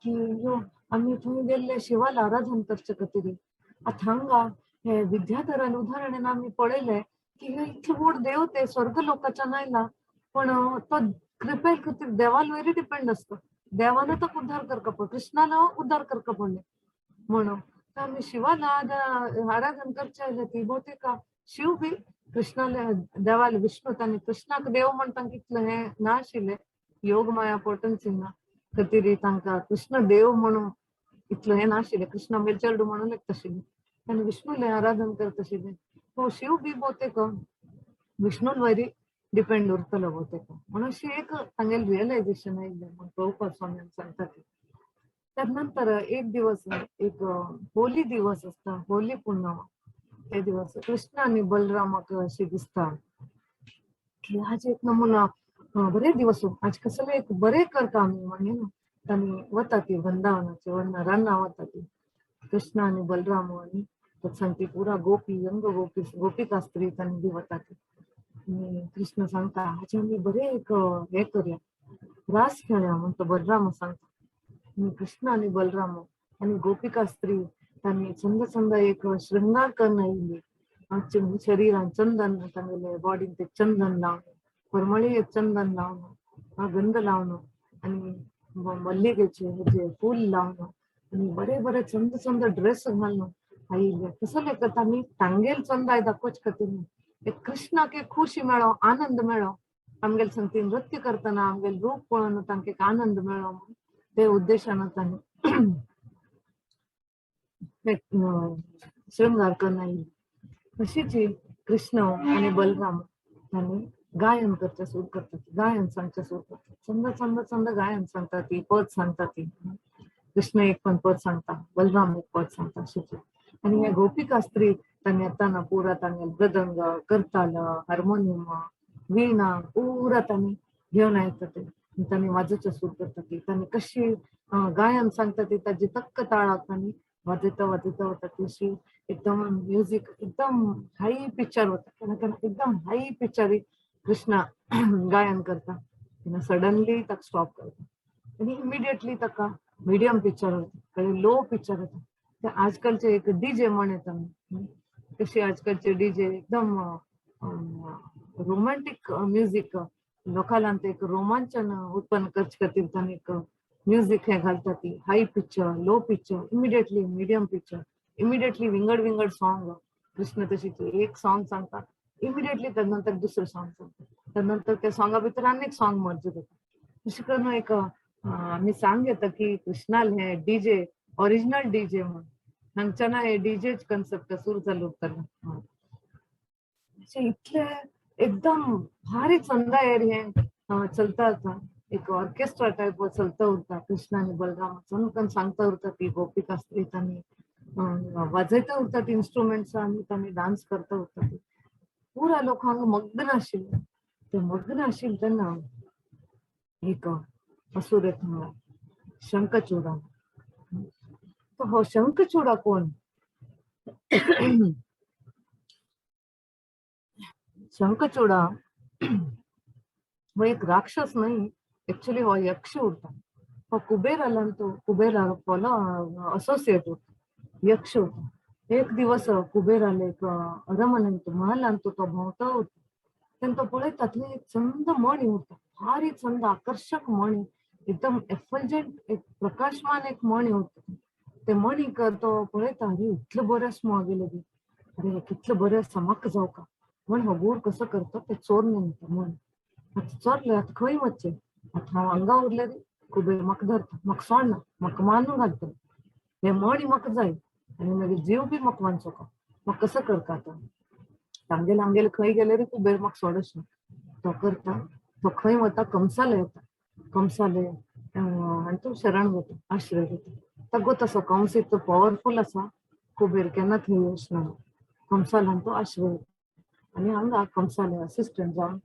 Speaker 2: की यो आमी थंय गेल्ले शिवाला आराधन करचे खातीर आतां हांगा हे विद्याधरान उदाहरणान आमी पळयलें की हे इतलो व्हड देव ते स्वर्ग लोकाच्यान आयला पण तो कृपे खातीर देवाल वयरी डिपेंड आसता. देवान तो उद्धार करता पळय कृष्णाला उद्धार करता पडलें म्हणून तर आमी शिवाला आराधन करचे आयले ती भोवतेक शिव बी कृष्णाले देवाले विष्णू तांणी कृष्णाक देव म्हण तांकां इतलें हें नाशिल्लें योग माया पोटन्सी ना खातीर तांकां कृष्ण देव म्हणून इतलो हें नाशिल्लें कृष्ण मेलचेडू म्हणून एक तशिल्लें तांणी विष्णूलें आराधन करता आशिल्लें. हो शिव बी भोवतेक विष्णून वयरी डिपेंड उरतलो भोवतेक म्हणून अशी एक तांगेलें रियलायजेशन आयिल्लें म्हण प्रभुपाद स्वामी सांगता ते. त्यानंतर एक दिवस एक होली दिवस असता होली पुण्यमा ते दिवस कृष्ण आणि बलरामाक अशी दिसता की आज एक नमुना बरे दिवस आज कसले एक बरे करता आमी म्हणे ना तांणी वता ती वृंदावनाचे रानां वता ती कृष्ण आणि बलराम आणि सांगती पुरा गोपी यंग गोपी गोपिका स्त्री तांणी बी वता ती आणि कृष्ण सांगता आज आमी बरे एक हे करूया रास खेळया म्हणतो बलराम सांगता आणि कृष्ण आणि बलराम आणि गोपिका स्त्री तांणी चंद चंद एक शृंगार करून आयिल्ली शरीरान चंदन तांगेले बॉडीन ते चंदन लावन परमळी चंदन लावन गंध लावन आणि मल्लिगेचे हेजे फूल लावन आणि बरे बरे चंद चंद ड्रेस घालून आयिल्ले कसले करता आमी तांगेल चंदाय दाखोवचे खातीर एक कृष्णाक एक खुशी मेळो आनंद मेळो आमगेले सांगती नृत्य करतना आमगेले रूप पळोवन तांकां एक आनंद मेळो ते उद्देशान तांणी शृंगार करून आयिल्ले. तशीच कृष्ण आणि बलराम तांणी गायन करचे सुरू करतात गायन सांगचे सुरू करतात चंद चंद चंद गायन सांगता ती पद सांगता ती कृष्ण एक पण पद सांगता बलराम एक पद सांगता अशीच आणि हे गोपिका स्त्री तांणी येताना पुरा तांगे मृदंग करताल हार्मोनियम वीणा पुरा तांणी घेवन येता ते तांणी वाजोवचे सुरू करता ती तांणी कशी गायन सांगता ती ताजी तक्क ताळाक तांणी वाजयता वाजयता वता ती एकदम म्युझिक एकदम हाई पिक्चर होता एकदम हाई पिक्चर कृष्णा गायन करता सडनली ताका स्टॉप करता आणि इमिडिएटली ताका मिडियम पिक्चर होता लो पिक्चर होता ते आजकालचे एक डीजे म्हण येता कशी आजकालचे डीजे एकदम रोमॅन्टिक म्युझिक लोकांत एक रोमांचन उत्पन्न करचे खातीर तांणी एक म्युझिक हे घालता ती high picture low picture immediately medium picture immediately winged winged song Krishna तशी एक सॉंग सांगता इमिडिएटली त्यानंतर दुसरं सॉंग सांगता त्यानंतर त्या सॉंगा भितर आनीक सॉंग मर्ज जाता अशें करून एक आमी सांग येता की कृष्णाल हे डीजे ओरिजिनल डीजे म्हणून हांगच्यान हे डीजे कन्सेप्ट सुरू जालो उरतलो इतले एकदम भारी चंदायेर हे चलता उरता एक ऑर्केस्ट्रा टाइप चलता उरता कृष्ण आणि बलराम चमकन सांगता उरता ती गोपिका स्त्री तांणी वाजयता उरता ती इन्स्ट्रुमेंट्स आणि तांणी डान्स करता उरता ती पुरा लोक हांगा मग्न आशिल्ले ते मग्न आशिल्ले तेन्ना एक असुर येता हांगा शंखचूडा तो हो शंखचूडा कोण शंखचूडा हो एक राक्षस नाही एक्चुअली हो यक्ष उरता हो कुबेराला तो कुबेरा फोलो असोसिएट उरता यक्ष उरता एक दिवस कुबेराले एक अरमनेंत महालांत तो भोंवता उरता तेन्ना तो पळयता थंय एक चंद मणी उरता भारी चंद आकर्षक मणी एकदम एफल्जंट एक प्रकाशमान एक मणी उरता ते मणीक तो पळयता अरे इतलें बरें आसा म्हागेलें बी अरे कितलें बरें आसा म्हाका जावका म्हण हो गूर कसो करता ते चोरने म्हणटा म्हण आतां चोरले आतां खंय वचचें आतां हांव हांगा उरलें रे कुबेर म्हाका धरता म्हाका सोडना म्हाका मारून घालता हे मणी म्हाका जाय आनी मागीर जीव बी म्हाका वांचोका म्हाका कसो करता आतां आमगेले खंय गेले रे कुबेर म्हाका सोडच ना तो करता तो खंय वता कंसाले येता कंसाले आनी तो शरण वता आश्रय घेता ताका तसो कंस इतलो पॉवरफूल आसा कुबेर केन्ना थंय वचना कंसालान तो आश्रय आनी हांगा कंसाले असिस्टंट जावन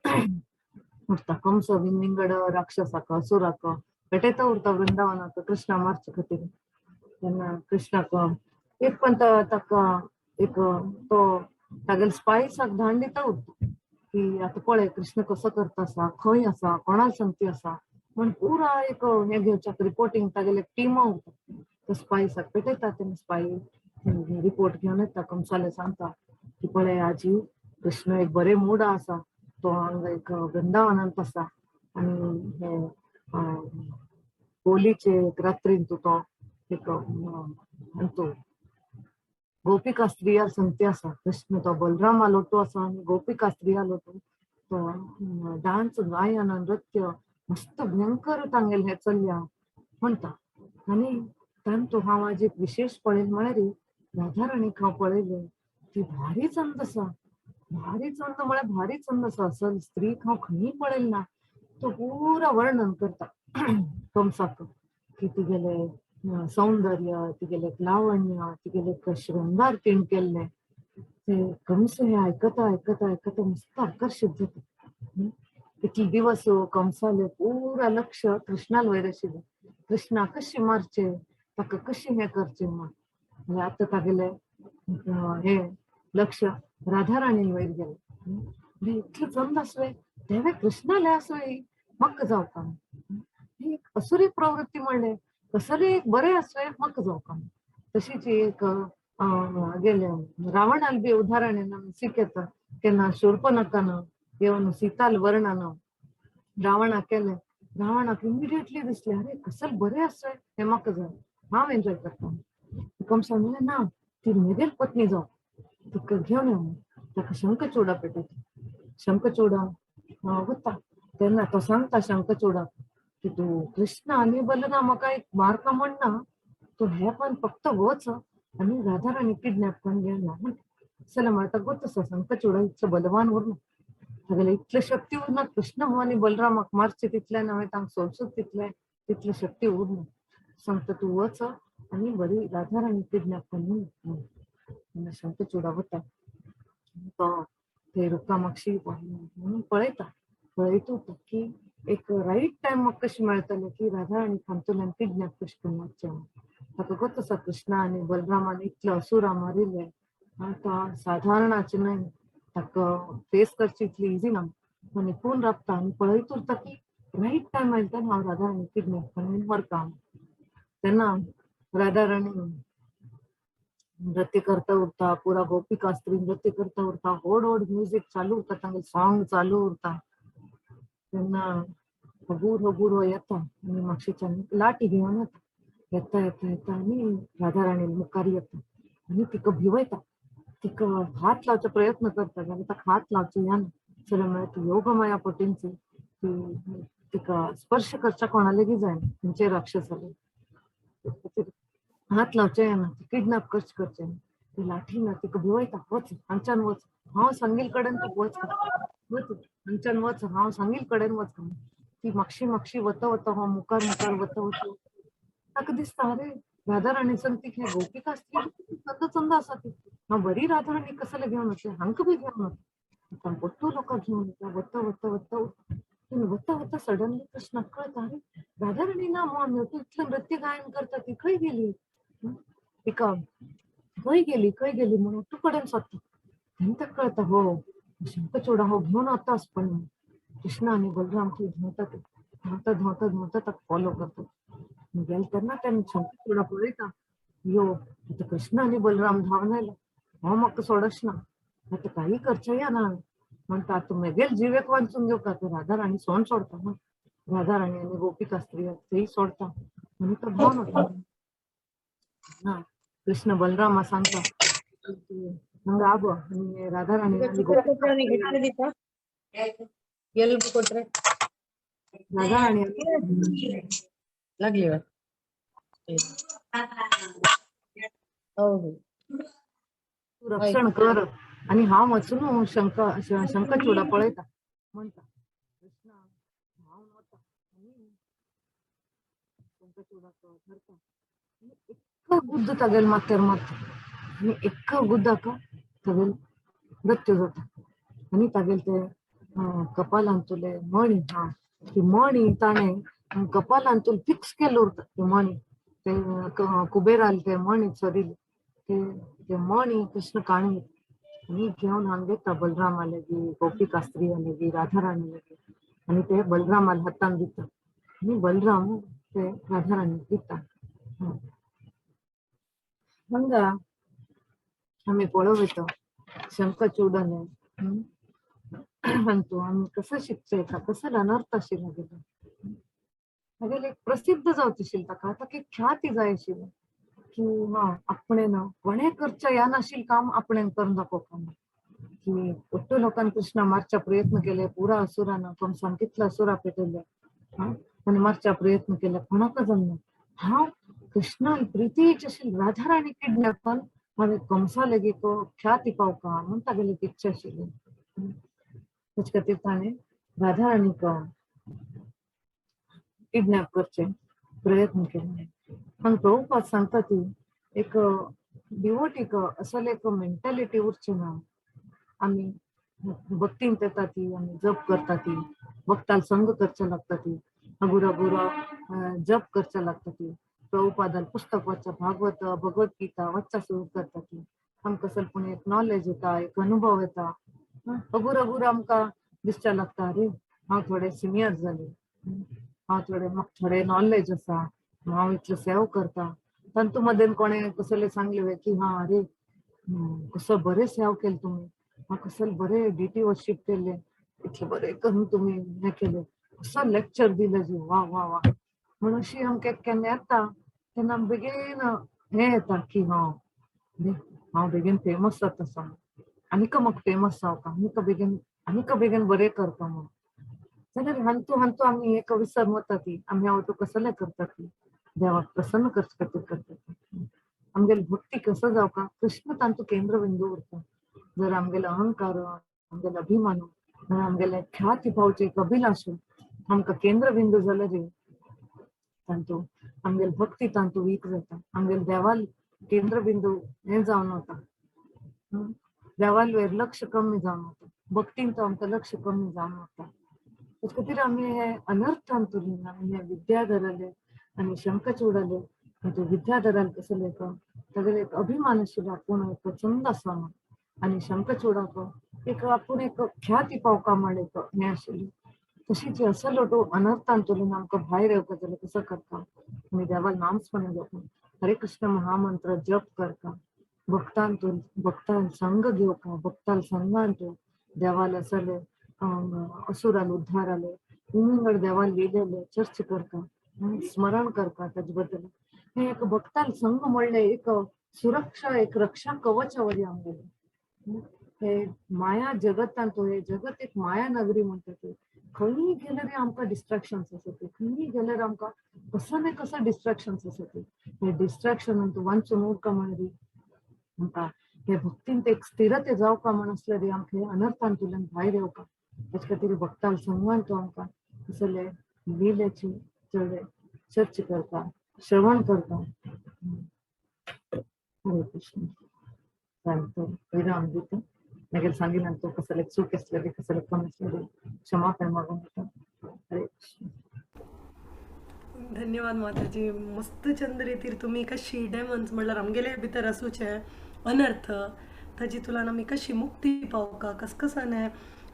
Speaker 2: उरता कंस विंगड राक्षसाक असुराक पेटयता उरता वृंदावनाक कृष्णा मार्च खातीर तेन्ना कृष्णाक एक पण ताका एक तो तागेले स्पायसाक धाडून दिता उरता की आतां पळय कृष्ण कसो करता आसा खंय आसा कोणा संगती आसा म्हण पुरा एक हे घेवच्याक रिपोर्टिंग तागेले टीम उरता तो स्पायसाक पेटयता तेन्ना स्पाय रिपोर्ट घेवन येता कंसाले सांगता की पळय आजी कृष्ण एक बरे मूड आसा तो हांगा एक वृंदावनांत आसा आनी हे होलीचे एक रात्रीन तो एक तो गोपिका स्त्रिया संगती आसा कृष्ण तो बलराम लोटो आसा आनी गोपिका स्त्रिया लोटो तो डान्स गायन नृत्य मस्त भयंकर तांगेले हे चल्ल्या म्हणटा आनी तांतू हांव आज एक विशेष पळयलें म्हळ्यार राधा राणीक हांव पळयलें ती भारी चंद आसा भारी चंद म्हळ्यार भारी चंद आसा असल स्त्रीक हांव खंय पळयलें ना तो पुरा वर्णन करता कंसाक की तुगेले सौंदर्य तुगेले लावण्य तुगेले शृंगार तिण केल्ले ते कंस हे आयकता आयकता आयकता मस्त आकर्षित जाता इतले दिवस कंसाले पुरा लक्ष कृष्णाल वयर आशिल्लें कृष्णा कशी मारचे ताका कशी हे करचे म्हण आतां तागेले हे लक्ष राधा राणी वयर गेलें इतलें चंद आसले तेवे कृष्णाले आसले मक्क जावपा ही एक असुरी प्रवृत्ती म्हणलें कसले एक बरे आसले मक्क जावपा तशीच एक गेले रावणाल बी उदाहरण सिकेता केन्ना शूर्पणखान येवन सीताल वर्णन रावणाक केलें रावणाक इमिडिएटली दिसलें अरे कसल बरें आसलें हें म्हाका जाय हांव एन्जॉय करता कंसान म्हणलें ना ती म्हगेली पत्नी जावं तिका घेवन यो ताका शंखचूडा पेटयता शंखचूडा वता तेन्ना तो सांगता शंखचूडाक की तूं कृष्ण आनी बलरामाका एक मार्क म्हणना तूं हे पण फक्त वच आनी राधा राणी किडनॅप करून घेवन ना जाल्यार म्हाका गोत आसा शंखचूडा इतलो बलवान उरना तागेले इतले शक्ती उरना कृष्ण आनी बलरामाक मारचे तितल्यान हांवें तांकां सोडसूच तितले शक्ती उरना सांगता तूं वच आनी बरी राधा राणी किडनॅप करून शंखचूडा वता तो ते रुक्कामाक शीप म्हणून पळयता उरता की एक राईट टायम म्हाका कशें मेळटलें की राधा राणी हांतूंतल्यान किडनॅप कशें करून मारचें ताका गोत आसा कृष्णा आनी बलरामान इतले असुरा मारिल्ले आतां साधारणाचें न्हय ताका फेस करची इतली इजी ना आनी पूण राबता आनी पळयत उरता की राईट टायम आयलो तेन्ना हांव राधा राणी किडनॅप करून मरता तेन्ना राधा राणी नृत्य करता उरता पुरा गोपिका स्त्री नृत्य करता उरता व्हड म्युझिक चालू उरता तांगेले सॉंग चालू उरता तेन्ना हबूर येता आनी म्हापशेच्यान लाटी घेवन येता येता येता येता आनी राधा राणी मुखार येता आनी तिका भिवयता तिका हात लावचे प्रयत्न करता जाल्यार ताका हात लावचे येना जाल्यार म्हळ्यार ती योगमाया पटेंची ती तिका स्पर्श करच्या कोणा लेगीत जायना खंयचे राक्षस जाल्यार हात लावचे येना किडनॅप करचे ती लाठीन तिका भिवयता वच हांगच्यान वच हांव सांगील कडेन तूं वच हांगच्यान वच हांव सांगील कडेन वच ती म्हापशी वता हांव मुखार वता ताका दिसता अरे राधा राणी संगतीक हे गोपिका स्त्री चंद आसा ती हांव बरी राधा राणी कसले घेवन वचलें हांकां बी घेवन वता बट्टू लोकां घेवन वता सडनली कृष्णाक कळटा अरे राधा राणी ना तूं इतलें नृत्य गायन करता ती खंय गेली तिका खंय गेली म्हणून तूं कडेन सोदता तेन्ना ताका कळटा हो शंखचूडा हांव घेवन वताच पण कृष्ण आनी बलराम थंय धांवता ताका फॉलो करता गेले तेन्ना तेन्ना शंखचूडा पळयता यो आतां कृष्ण आनी बलराम धांवन आयला हांव म्हाका सोडच ना आतां काही करचें ना म्हणटा आतां म्हगेले जिवेक वांचून घेवका तूं राधा राणी सोडता राधा राणी आनी गोपिका स्त्री थंय सोडता आनी तो धांवन वता ना कृष्ण बलरामा सांगता ನಂಗೆ ಆಗುವ ರಾಧಾ ರಾಣಿ ರಾಧಾ ರಾಣಿ रक्षण कर आणि हांव वचून शंखचूडा पळयता म्हणटा कृष्ण धांवन वता आनी शंखचूडा धरता एक्क गुद्द तागेले माथ्यार मारता आनी एक्क गुद्दाक तागेले मृत्यू जाता आनी तागेले ते कपालांतुले मणी हा ती मणी ताणे कपालांतूल फिक्स केलं होतं ते मणी ते कुबेराल ते मणी चोरिले ते मणी कृष्ण काणी आणि घेऊन हांगेता बलरामाले गी गोपिकास्त्रीयाले गी राधाराणीले गी आणि ते बलरामाला हातान दिता आणि बलराम ते राधाराणी दिता हंगा आम्ही पळवतो शंखचूडने म्हणतो आम्ही कसं शिकचोय का कसं अनर्थ आशिल्लो गेलो हागेले एक प्रसिद्ध जावचीशील ताका आता की ख्याती जाय आशिल्ली की आपणेन कोणे करचें ह्या नाशिल काम आपणेन करून दाखोवपाना की ಒಟ್ಟು लोकांनी कृष्णा मारच्या प्रयत्न केले पुरा असुरांना कंसान कितले असुरा पेटयले आणि मारच्या प्रयत्न केले कोणाक जमना हांव कृष्णा प्रितीच आशिल्ली राधाराणी किडनॅपन हांवें कंसा लेगीत ख्याती पावका म्हूण तागेली इच्छा आशिल्ली तेच खातीर ताणें राधाराणीक किडनॅप करचे प्रयत्न केले पण प्रभुपाद सांगता ती एक डिवोटीक असले एक मेंटॅलिटी उरची ना आम्ही भक्तीन येता ती आम्ही जप करता ती भक्ताल संग करचे लागता ती अगुरा गुरा जप करचे लागता ती प्रभुपादाल पुस्तक वाचा भागवत भगवद्गीता वाचा सुरू करता ती आमकां स्वल्पून एक नॉलेज येता एक अनुभव येता अगुरा अगुरा आमकां दिसच्या लागता अरे हांव थोडे सिनियर जाले हांव म्हाका थोडे नॉलेज आसा हांव इतले सेव करता तांतू मदेन कोणे कसले सांगले की अरे कसं बरे सेव केले तुम्ही कसं बरे डीटी वर्शिप केले इतले बरे करून तुम्ही हे केले कसं लेक्चर दिले जी वा वा वा म्हणून अशी आमकां केन्ना येता तेन्ना बेगीन हे येता की हांव बेगीन फेमस जाता सांग आनीक म्हाका फेमस जावपा आनीक बेगीन बरें करता म्हणून जाल्यार हांतू हांतू आमी एक विसर वता ती आमी हांव तूं कसले करता ती देवाक प्रसन्न करचे खातीर करता ती आमगेली भक्ती कसं जावका कृष्ण तांतू केंद्रबिंदू उरता जर आमगेलो अहंकार आमगेलो अभिमान आमगेले ख्याती पावचे एक अभिलाष आमकां केंद्रबिंदू जाल्यार तांतू आमगेली भक्ती तांतू वीक जाता आमगेले देवाल केंद्रबिंदू हे जावन वता देवाल वयर लक्ष कमी जावन वता भक्तीन तो आमकां लक्ष कमी जावन वता तेच खातीर आमी हे अनर्थांतुल्यान आमी हे विद्याधराले आनी शंखचूडाले म्हणजे विद्याधराल कसले तागेले एक अभिमान आशिल्लो आपूण एक छंद आसा आणि शंखचूडाक एक आपूण एक ख्याती पावका म्हण एक हें आशिल्ली तशीच असलो तो अनर्थांतुल्यान आमकां भायर येवपाक जाल्यार कसं करता आमी देवाल नाम स्मरण घेवपा हरे कृष्ण महामंत्र जप करता भक्तान संग घेवपा भक्ताल संगान तूं देवाल असले असुराल उद्धार आले इंगड देवाल लिहिलेले चर्च करता स्मरण करता ताजे बद्दल हे एक भक्ताल संग म्हणले एक सुरक्षा एक रक्षा कवच वरी आमगेले हे माया जगतान तो हे जगत एक माया नगरी म्हणटा ती खंय गेल्यार आमकां डिस्ट्रॅक्शन्स आसा खंय गेल्यार आमकां कसं ना कसं डिस्ट्रॅक्शन्स आसा हे डिस्ट्रॅक्शन तूं वांचून उरका म्हणरी आमकां हे भक्तीन एक स्थिरते जावका म्हण आसल्यार आमकां हे अनर्थांतुल्यान भायर येवका तेच खातीर भक्ताल संगान तो आमकां असले लिलेची चड चर्च करता श्रवण करता हरे कृष्ण सांगतो विराम दिता मागीर सांगिना तो कसले चूक आसलेली कसले कमी आसलेली क्षमापण मागून येता हरे कृष्ण
Speaker 1: धन्यवाद माताजी मस्त चंद रितीर तुम्ही कशी डेमन्स म्हणल्यार आमगेले भितर आसूचे अनर्थ ताजी तुलान आमी कशी मुक्ती पावका कसकसाने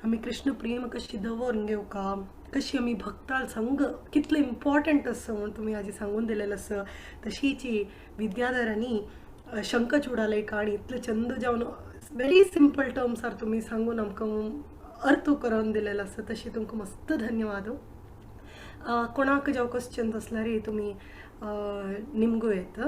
Speaker 1: आमी कृष्ण प्रेम कशी दवरून घेवका कशी आमी भक्ताल संग कितले इम्पॉर्टंट आसा म्हण तुमी आजी सांगून दिलेलें आसा तशीच विद्याधरांनी शंखचूडाले काणी इतले चंद जावन व्हेरी सिंपल टर्म्सार तुमी सांगून आमकां अर्थ करून दिलेलो आसा तशी तुमकां मस्त धन्यवाद कोणाक जाव क्वेश्चन्स असल्यार तुमी निमगो येत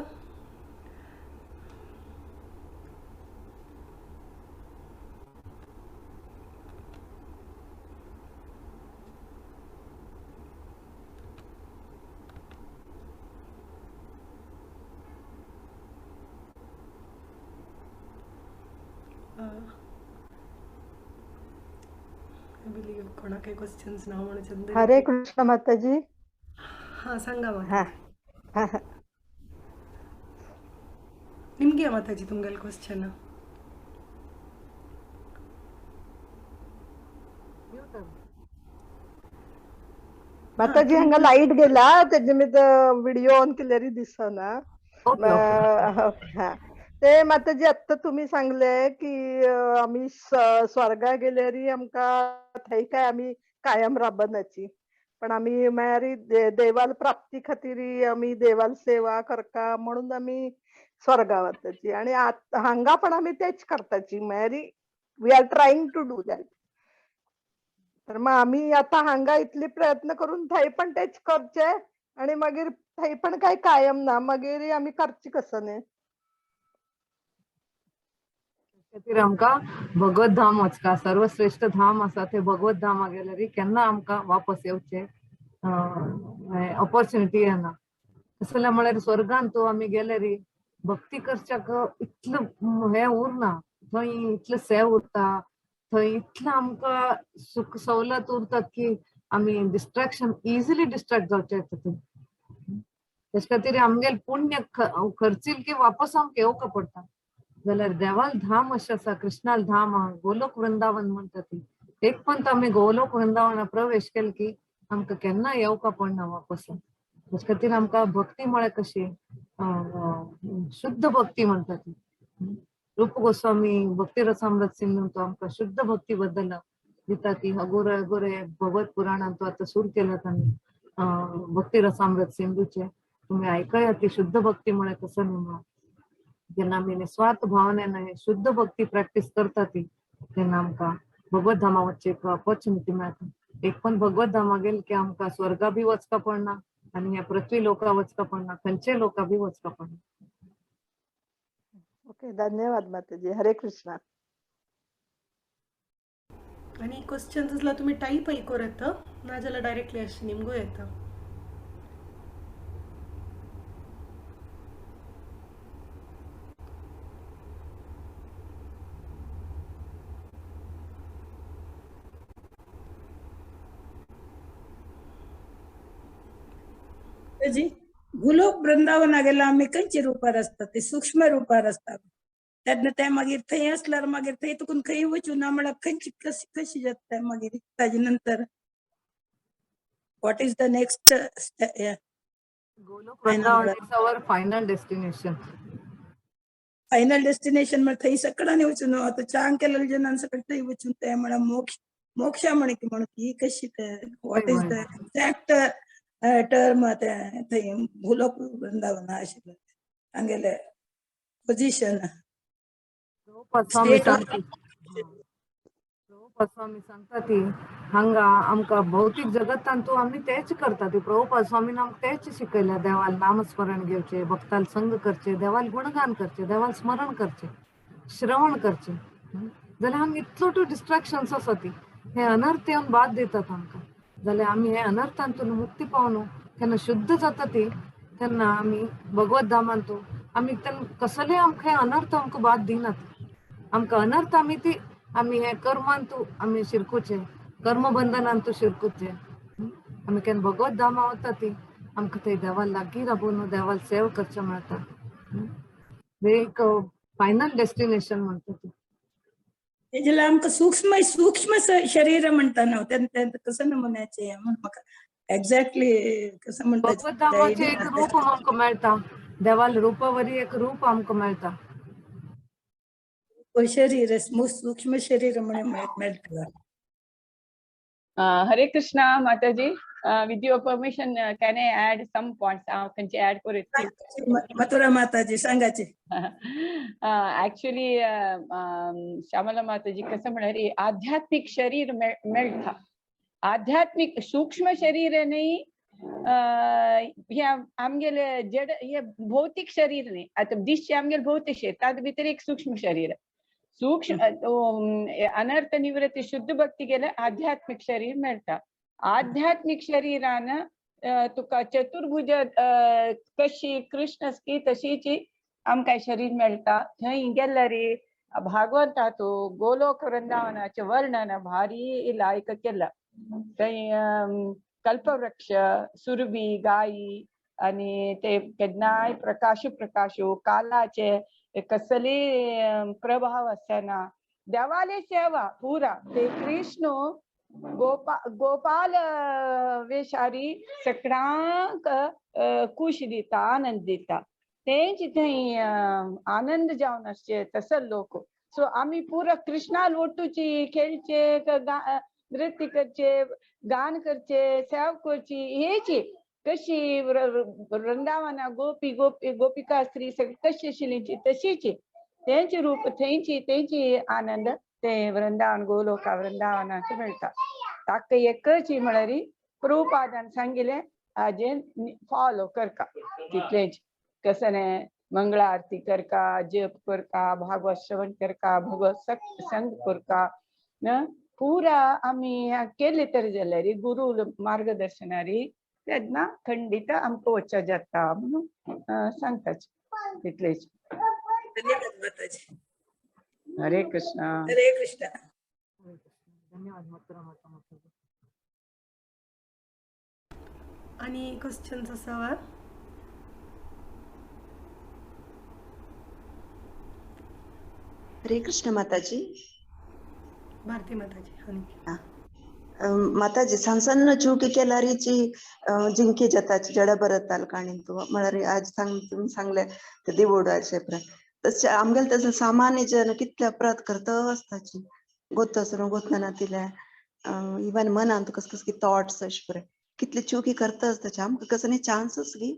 Speaker 1: कोणाक क्वेश्चन्स ना म्हणून चंद
Speaker 3: हरे कृष्ण माताजी
Speaker 1: हां सांगा
Speaker 3: हा
Speaker 1: माता ನಿಮಗೆ ಮಾತಾಜಿ ತುಂಗಲ್ ಕ್ವಶನ್
Speaker 3: माताजी हांगा लाईट गेला तेजे मी व्हिडिओ ऑन केल्यारी दिसना.
Speaker 2: Okay okay.
Speaker 3: हा ते माताजी आता तुम्ही सांगले की आम्ही स्वर्गा गेल्यारी आमका थंय काय आम्ही कायम राबनाची, पण आम्ही म्हळ्यार देवाल प्राप्ती खातीर आम्ही देवाल सेवा करता म्हणून आम्ही स्वर्गा वताची आणि हांगा पण आम्ही तेच करताची म्हळ्यार we are trying to do that. तर मग आम्ही आता हांगा इतले प्रयत्न करून थंय पण तेच करचे आणि मागीर थंय पण काय कायम ना, मागीर आम्ही करचे कसं न्ही.
Speaker 2: खातीर आमकां भगवत धाम वचका, सर्वश्रेष्ठ धाम आसा ते भगवत धामा गेल्यार केन्ना आमकां वापस येवचे ऑपॉर्च्युनिटी येना. तशें जाल्यार म्हळ्यार स्वर्गान तूं आमी गेल्यार भक्ती करच्याक इतलें हें उरना, थंय इतलें सेव उरता, थंय इतलें आमकां सुख सवलत उरतात की आमी डिस्ट्रॅक्शन इजिली डिस्ट्रॅक्ट जावचे तितून. तेच खातीर आमगेल पुण्य खर्चील की वापस आमकां येवका पडटा. जाल्यार देवाल धाम अशें आसा, कृष्णाल धाम गोलोक वृंदावन म्हणटा ती. एक पंत आमी गोलोक वृंदावना प्रवेश केलो की आमकां केन्ना येवका पडना वापस. तेच खातीर आमकां भक्ती म्हळ्यार कशी शुद्ध भक्ती म्हणटा ती. रूप गोस्वामी भक्ती रसामृत सिंधून आमकां शुद्ध भक्ती बद्दल दिता ती अगोरे अगोरे भगवत पुराणांत तो आतां सुरू केल्यात आमी भक्ती रसामृत सिंधूचे. तुम्ही ऐकया ती शुद्ध भक्ती म्हळ्यार कसं न्ही म्हणून. जेन्ना आमी निस्वार्थ भावनेन शुद्ध भक्ती प्रॅक्टीस करता ती तेन्ना आमकां भगवत धामा वचचे ऑपॉर्च्युनिटी मेळटा. एक पण भगवत धामा गेले की आमकां स्वर्गा बी वचका पडना आनी ह्या पृथ्वी लोका वचका पडना, खंयचे लोका बी वचका पडना.
Speaker 3: ओके, धन्यवाद माताजी. हरे कृष्णा.
Speaker 1: आणि क्वेश्चन्सला तुम्ही टाईप ऐकूर येतं नाजाल्यार डायरेक्टली अशी निमगू येतं.
Speaker 4: जी गोलोक वृंदावना आम्ही खंयची रुपार असतात ते सूक्ष्म रुपार असतात. तेन्ना ते मागीर थंय असल्यार मागीर थंय तुकून खंय वचूं ना म्हळ्यार खंयची कशी कशी जाता मागीर ताजे नंतर what is the next
Speaker 2: Golok Vrindavan is our final destination.
Speaker 4: Final destination म्हळ्यार थंय सकळांनी वचून आता चांग केलेल्या जनान सकळ थंय वचून ते म्हळ्यार मोक्ष मोक्षा म्हण की म्हण की कशी ते what is the exact term थंय गोलोक वृंदावन आशिल्लें तांगेले पोझिशन स्टेट ऑफ
Speaker 2: प्रभुपाद स्वामी सांगता ती हांगा आमकां भौतीक जगतांत तूं आमी तेच करता ती. प्रभुपाद स्वामीन आमकां तेच शिकयल्या, देवाल नामस्मरण घेवचें, भक्ताल संग करचें, देवाल गुणगान करचें, देवाल स्मरण करचें, श्रवण करचें. जाल्यार हांगा इतलो टू डिस्ट्रॅक्शन्स आसा ती हे अनर्थ येवन बाद दितात आमकां. जाल्यार आमी हे अनर्थांतून मुक्ती पावून केन्ना शुद्ध जाता ती तेन्ना आमी भगवत धामांत आमी कसलेय आमकां हे अनर्थ आमकां बाद दिनात. आमकां अनर्थ आमी हे कर्मांतू आमी शिरकुचे, कर्मबंधनांतू शिरकुचे. आमी केन्ना भगवत धामा वता ती आमकां थंय देवाल लागीं राबून देवाल सेव करचें मेळटा. एक फायनल डेस्टिनेशन म्हणटा ती.
Speaker 4: तेजेला आमकां सूक्ष्म सूक्ष्म शरीर म्हणटा न्हू तेन्ना कसं नमुन्याचे म्हण म्हाका एक्झॅक्टली कसं म्हणटा
Speaker 2: भगवत धामाचें एक रूप आमकां मेळटा, देवाल रुपवरी एक रूप आमकां मेळटा.
Speaker 4: शरीर सूक्ष्म शरीर म्हणून मेळटा.
Speaker 5: Hare Krishna, Mataji. With your permission, can I add some points? Can you add for it?
Speaker 4: Mathura माताजी सांगायचे.
Speaker 5: Actually, Shamala Mataji कसं म्हणाली आध्यात्मिक शरीर मेळटा. आध्यात्मिक सूक्ष्म शरीर नाही हे आमगेले जड हे भौतिक शरीर नाही. आता दिसचे आमगेले भौतिक शरीर ताजे भितर एक सूक्ष्म शरीर. सूक्ष्म अनर्थ निवृत्ती शुद्ध भक्ती गेले आध्यात्मिक शरीर मेळटा. आध्यात्मिक शरीरान तुका चतुर्भुज कशी कृष्ण की तशीची आमकां शरीर मेळटा. थंय गेल्यार भागवतांत गोलोक वृंदावनाचें वर्णन भारी लायक केला. थंय कल्पवृक्ष, सुरभी, गायी आणि ते केन्नाय प्रकाशू कालाचे कसली प्रभाव असताना देवाले सेवा पुरा ते कृष्ण गोपाल वेशारी सगळ्यांक खुश दिता आनंद दिता तेंच थंय आनंद जावन आसचे तसं लोक सो आमी पुरा कृष्णाल वटूची खेळचे नृत्य करचे गान करचे सेव करची हेची कशी वृंदावना गोपिका स्त्री सगळी कशी आशिल्ली तशीची तेंचे रूप तेंची आनंद ते वृंदावन गोलोका वृंदावनाचे मेळटा ताका एकच म्हळ्यार प्रभुपादान सांगिल्लें हाजे फॉलो करका तितलेंच कसं मंगळा आरती करका जप करका भागवत श्रवण करका भगवत संग करका पुरा आमी केले तर जाल्यार गुरु मार्गदर्शनारी तेन्ना खंडित आमकां वचचें जाता म्हणून सांगताच तितलेच.
Speaker 4: धन्यवाद माताजी.
Speaker 5: हरे कृष्णा.
Speaker 4: हरे कृष्णा.
Speaker 2: धन्यवाद मथुरा माता.
Speaker 1: आणि क्वेश्चन्स असावा?
Speaker 6: हरे कृष्ण माताजी.
Speaker 1: भारती माताजी. आणि
Speaker 6: माताजी सांसन चूक केल्यारीची जिंके जाताची जड बरताल काणी तू म्हळ्यार आज तुम्ही सांगले ते दिवोडाचे तसे आमगेल तसं सामान्य जन कितले अपराध करता असताची गोतसर गोतना तिले इवन मनान कस कस की थॉट्स अशे पळय कितले चुकी करता असताचे आमकां कसं नाही चान्सच गी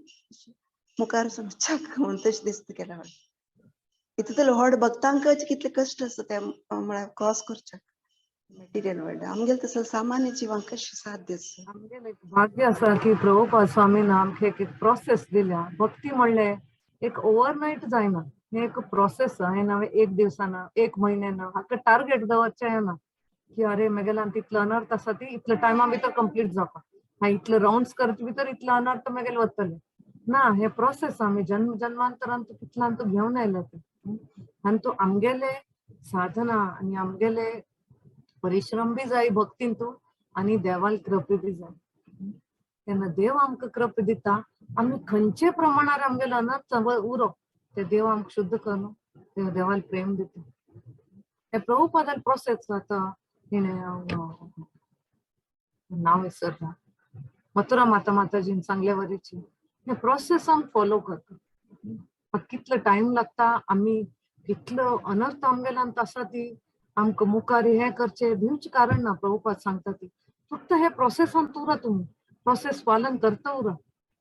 Speaker 6: मुखार समजच्याक म्हण तशें दिसता केल्या इतले व्हड भक्तांक कितले कश्ट आसता ते म्हळ्यार क्रॉस करच्याक मटेरियल वर्ल्ड आमगेल तसं सामान्य जिवां कशी साध्य आसा.
Speaker 2: आमगेले एक भाग्य आसा की प्रभुपाद स्वामीन आमकां एक प्रोसेस दिल्या. भक्ती म्हणले एक ओव्हरनाईट जायना, हे एक प्रोसेस हे हांवें एक दिवसान एक म्हयन्यान हाका टार्गेट दवरचें ना की अरे मगेल्यान तितलो अनर्थ आसा ती इतल्या टायमा भितर कंप्लीट जावपा इतले राउंड्स करचे भितर इतलो अनर्थ मगेल वतले ना. हे प्रोसेस आमी जन्म जन्मांतरान कितल्यान तो घेवन आयला ते आनी तो आमगेले साधना आनी आमगेले परिश्रम बी जाय भक्तीन तू आणि देवाल कृपा बी जाय तेन्ना देव आमकां कृपा दिता. आमी खंयचे प्रमाणार आमगेलो अनर्थ उरो ते देव आमकां शुद्ध करून ते देवाल प्रेम दिता. हे प्रभुपादाल प्रोसेस जाता नाव विसरता मथुरा माताजीन सांगले वरीची हे प्रोसेस आमी फॉलो करता. कितलो टाइम लागता आमी कितलो अनर्थ आमगेल्यान आसा ती आमकां मुखार हे करचे भिवचे कारण ना. प्रभुपाद सांगता ती फक्त हे प्रोसेसान उरा तुम्ही प्रोसेस पालन करता उरा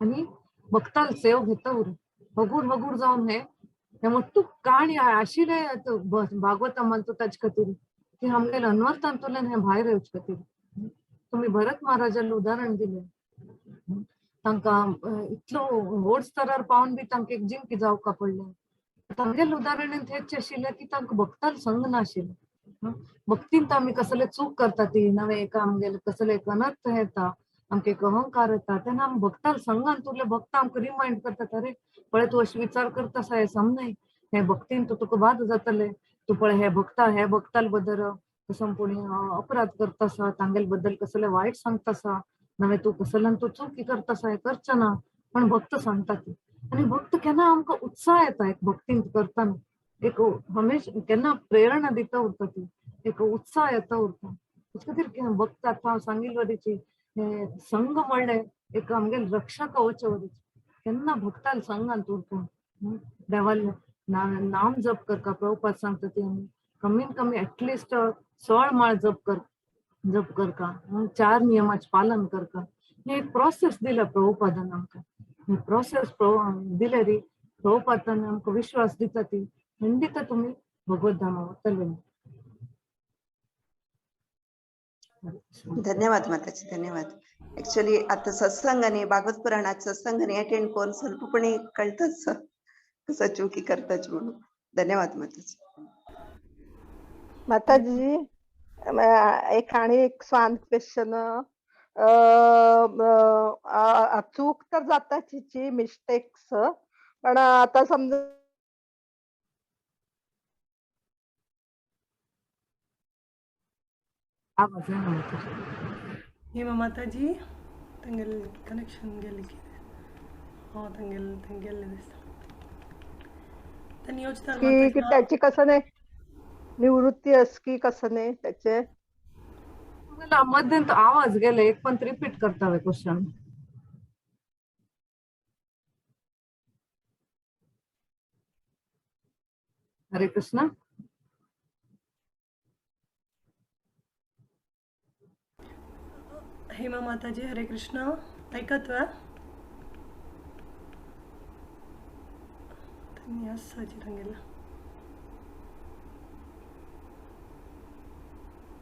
Speaker 2: आणि भक्ताल सेव घेता उरा हगूर हगूर जावन हे मोठू काणी आशिले भागवता म्हणतो ताचे खातीर की आमगेले अनवर्थांतुल्यान हे भायर येवचे खातीर. तुम्ही भरत महाराजाला उदाहरण दिले तांकां इतलो व्हड स्तरार पावन बी तांकां एक जिंकी जावका पडले. तांगेले उदाहरण हेच आशिल्ले की तांकां भक्ताल संग नाशिल्ले. भक्तींत आमी कसले चूक करता ती नवे एका आमगेले कसले एक अनर्थ येता आमकां एक अहंकार येता तेन्ना आमी भक्ताल संगान तुले भक्त आमकां रिमाइंड करता अरे पळय तूं अशें विचार करता आसा हे समजाय हे भक्तीन तुका बाद जातले तू पळय हे भक्ताल बद्दल संपूर्ण अपराध करता आसा तांगेले बद्दल कसले वायट सांगता आसा नवे तू कसल्यान तू चुकी करता आसा हे करचें ना पण भक्त सांगता ती. आनी भक्त केन्ना आमकां उत्साह येता एक भक्तींत करतना एक हमेश केन्ना प्रेरणा दिता उरता ती एक उत्साह येता उरता. तेचे खातीर भक्त आतां सांगिल्ले वरीची हे संघ म्हणले एक आमगेले रक्षा कवच वरीच केन्ना भक्ताल संगांत उरता देवाल नाम जप करता. प्रभुपाद सांगता ती आमी कमीत कमी एटलिस्ट 16 माळ जप करका 4 नियमाचे पालन करका. हे एक प्रोसेस दिला प्रभुपादान आमकां. हे प्रोसेस दिले री प्रभुपादान आमकां विश्वास दिता ती खंडित तुम्ही भगवत धामा वतले.
Speaker 6: धन्यवाद माताजी. धन्यवाद. ऍक्च्युअली आता सत्संग आणि भागवत पुराणात सत्संग अटेंड करून स्वल्पपणे कळतच कसं चुकी करताच म्हणून. धन्यवाद माताजी.
Speaker 3: माताजी एक आणि एक स्वान क्वेश्चन चूक तर जाताच मिस्टेक्स पण आता समजा
Speaker 1: हेमा माताजी तांगेल कनेक्शन गेले की हो तांगेल दिसता त्यांनी योजना
Speaker 3: की त्याची कसं नाही निवृत्ती अस की कसं नाही त्याचे
Speaker 2: मला मध्यंतर आवाज गेले एक पण रिपीट करता क्वेश्चन. हरे कृष्ण.
Speaker 1: हेमा माताजी हरे कृष्ण. ऐकत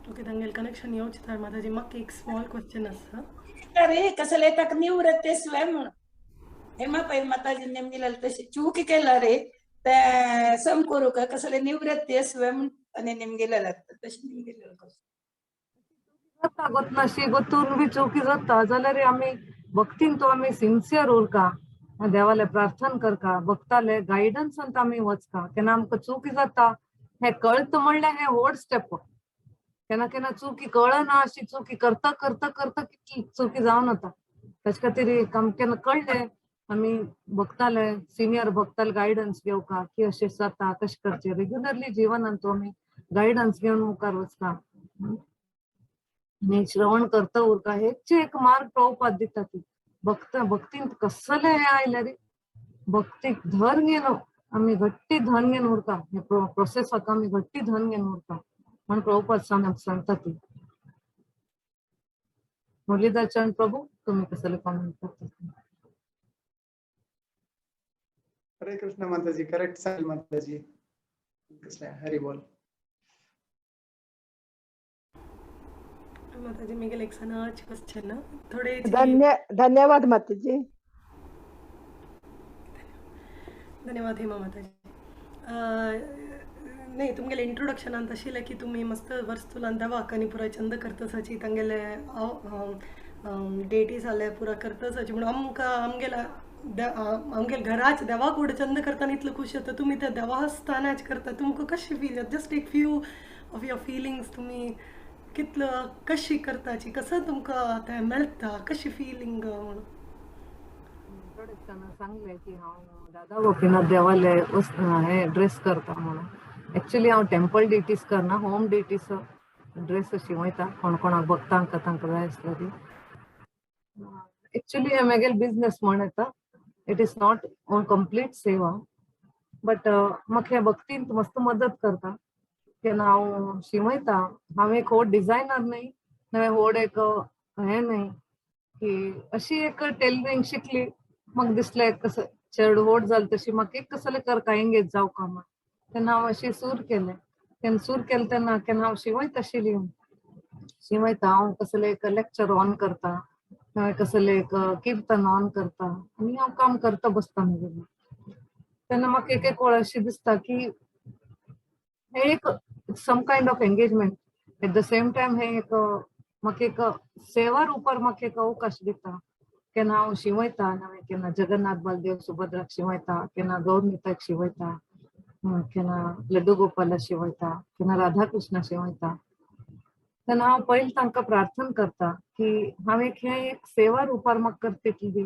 Speaker 1: ओके ತಂಗೆಲ್ ಕನೆಕ್ಷನ್ ಯೋಚಿಸ್ತಾರೆ ಮಾತಾಜಿ ಮಕ್ಕ एक ಸ್ಮಾಲ್ ಕ್ವೆಶ್ಚನ್ ಅಸ್ಸ
Speaker 4: अरे कसले तक निवृत्ते स्वयं हेमा पै माताजी नेमलेलं तशी चूक केला रे ते सम करू का कसले निवृत्ते स्वयं आणि नेमलेलं तशी नेमलेलं
Speaker 2: जाता गोतनाशी गोतून बी चुकी जाता जाल्यार आमी भक्तीन तो आमी सिन्सियर उरका देवाले प्रार्थना करका भक्ताले गायडन्सान आमी वचका केन्ना आमकां चुकी जाता हे कळत म्हणल्यार हे व्हड स्टेप. केन्ना केन्ना चुकी कळना अशी चुकी करता करता करता कितली चुकी जावन वता. तेच खातीर आमकां केन्ना कळ्ळें आमी भक्ताले सिनियर भक्ताले गायडन्स घेवका की अशें जाता कशें करचें रेग्युलरली जिवनांत तो आमी गायडन्स घेवन मुखार वचका आनी श्रवण करता उरका. हेचे एक मार्ग प्रभुपाद दिता ती भक्तीन कसले हे आयले रे भक्तीक धन घेवन आमी घट्टी धन घेवन उरता हे प्रोसेसाक आमी घट्टी धन घेवन उरता म्हणून प्रभुपाद सांगता ती. मुरलीधर चरण प्रभु तुम्ही कसले कमेंट करता.
Speaker 7: हरे कृष्ण माताजी. करेक्ट सांगेल माताजी. हरी बोल
Speaker 1: माताजी मिगेल एक सनाच क्वेश्चन थोडे
Speaker 3: धन्यवाद माताजी.
Speaker 1: धन्यवाद हेमा माताजी. नाही तुमगेले इंट्रोडक्शन ಅಂತ ಅशिಲ್ಲ की तुम्ही मस्त वस्तुलान दवाखानी पुरा चंद करतसाची तंगेले डेटीज आले पुरा करतसाची म्हणून आमगेल घराच देवा कुठे चंद करताना इतलं खुश होतं तुम्ही त्या देवस्थानाच करता तुमको कशी फील जस्ट एक फ्यू ऑफ युअर फिलिंग्स तुम्ही कितलं कशी करताची कसं तुमका ते मेळता कशी फिलिंग म्हणून
Speaker 2: इंट्रोडक्शन सांगले की हांव दादा गोपीनाथ देवाले हे ड्रेस करता म्हणून. एक्चुअली हांव टेम्पल ड्युटीज करना होम ड्युटीज ड्रेस शिवयता कोण कोणाक भक्तांक तांकां जाय आसलें ती. एक्चुअली हे म्हगेल बिझनेस म्हण येता. इट इज नॉट कंप्लीट सेवा बट म्हाका हे भक्तीन मस्त मदत करता. केन्ना हांव शिवयता हांव एक व्हड डिझायनर न्हय हांवें व्हड एक हें न्हय की अशी एक टेलरिंग शिकली म्हाका दिसलें कसं चड व्हड जालें तशी म्हाका एक कसलें करता एंगेज जावका म्हण तेन्ना हांव अशी सूर केलें. सूर केलें तेन्ना केन्ना हांव शिवयता शिवयता हांव कसलें एक लेक्चर ऑन करता कसलें एक कीर्तन ऑन करता आनी हांव काम करता बसता म्हगेलें. तेन्ना म्हाका एक वेळ अशें दिसता की हे एक some kind of engagement at the same time हे एक म्हाका एक सेवा रुपार म्हाका एक अवकाश दिता. केन्ना हांव शिवयता हांवें केन्ना जगन्नाथ बलदेव सुभद्राक शिवयता केन्ना गौरनिताक शिवयता केन्ना लड्डू गोपाला शिवयता केन्ना राधाकृष्ण शिवयता. तेन्ना हांव पयलीं तांकां प्रार्थना करता की हांव एक हे एक सेवा रुपार म्हाका करतली बी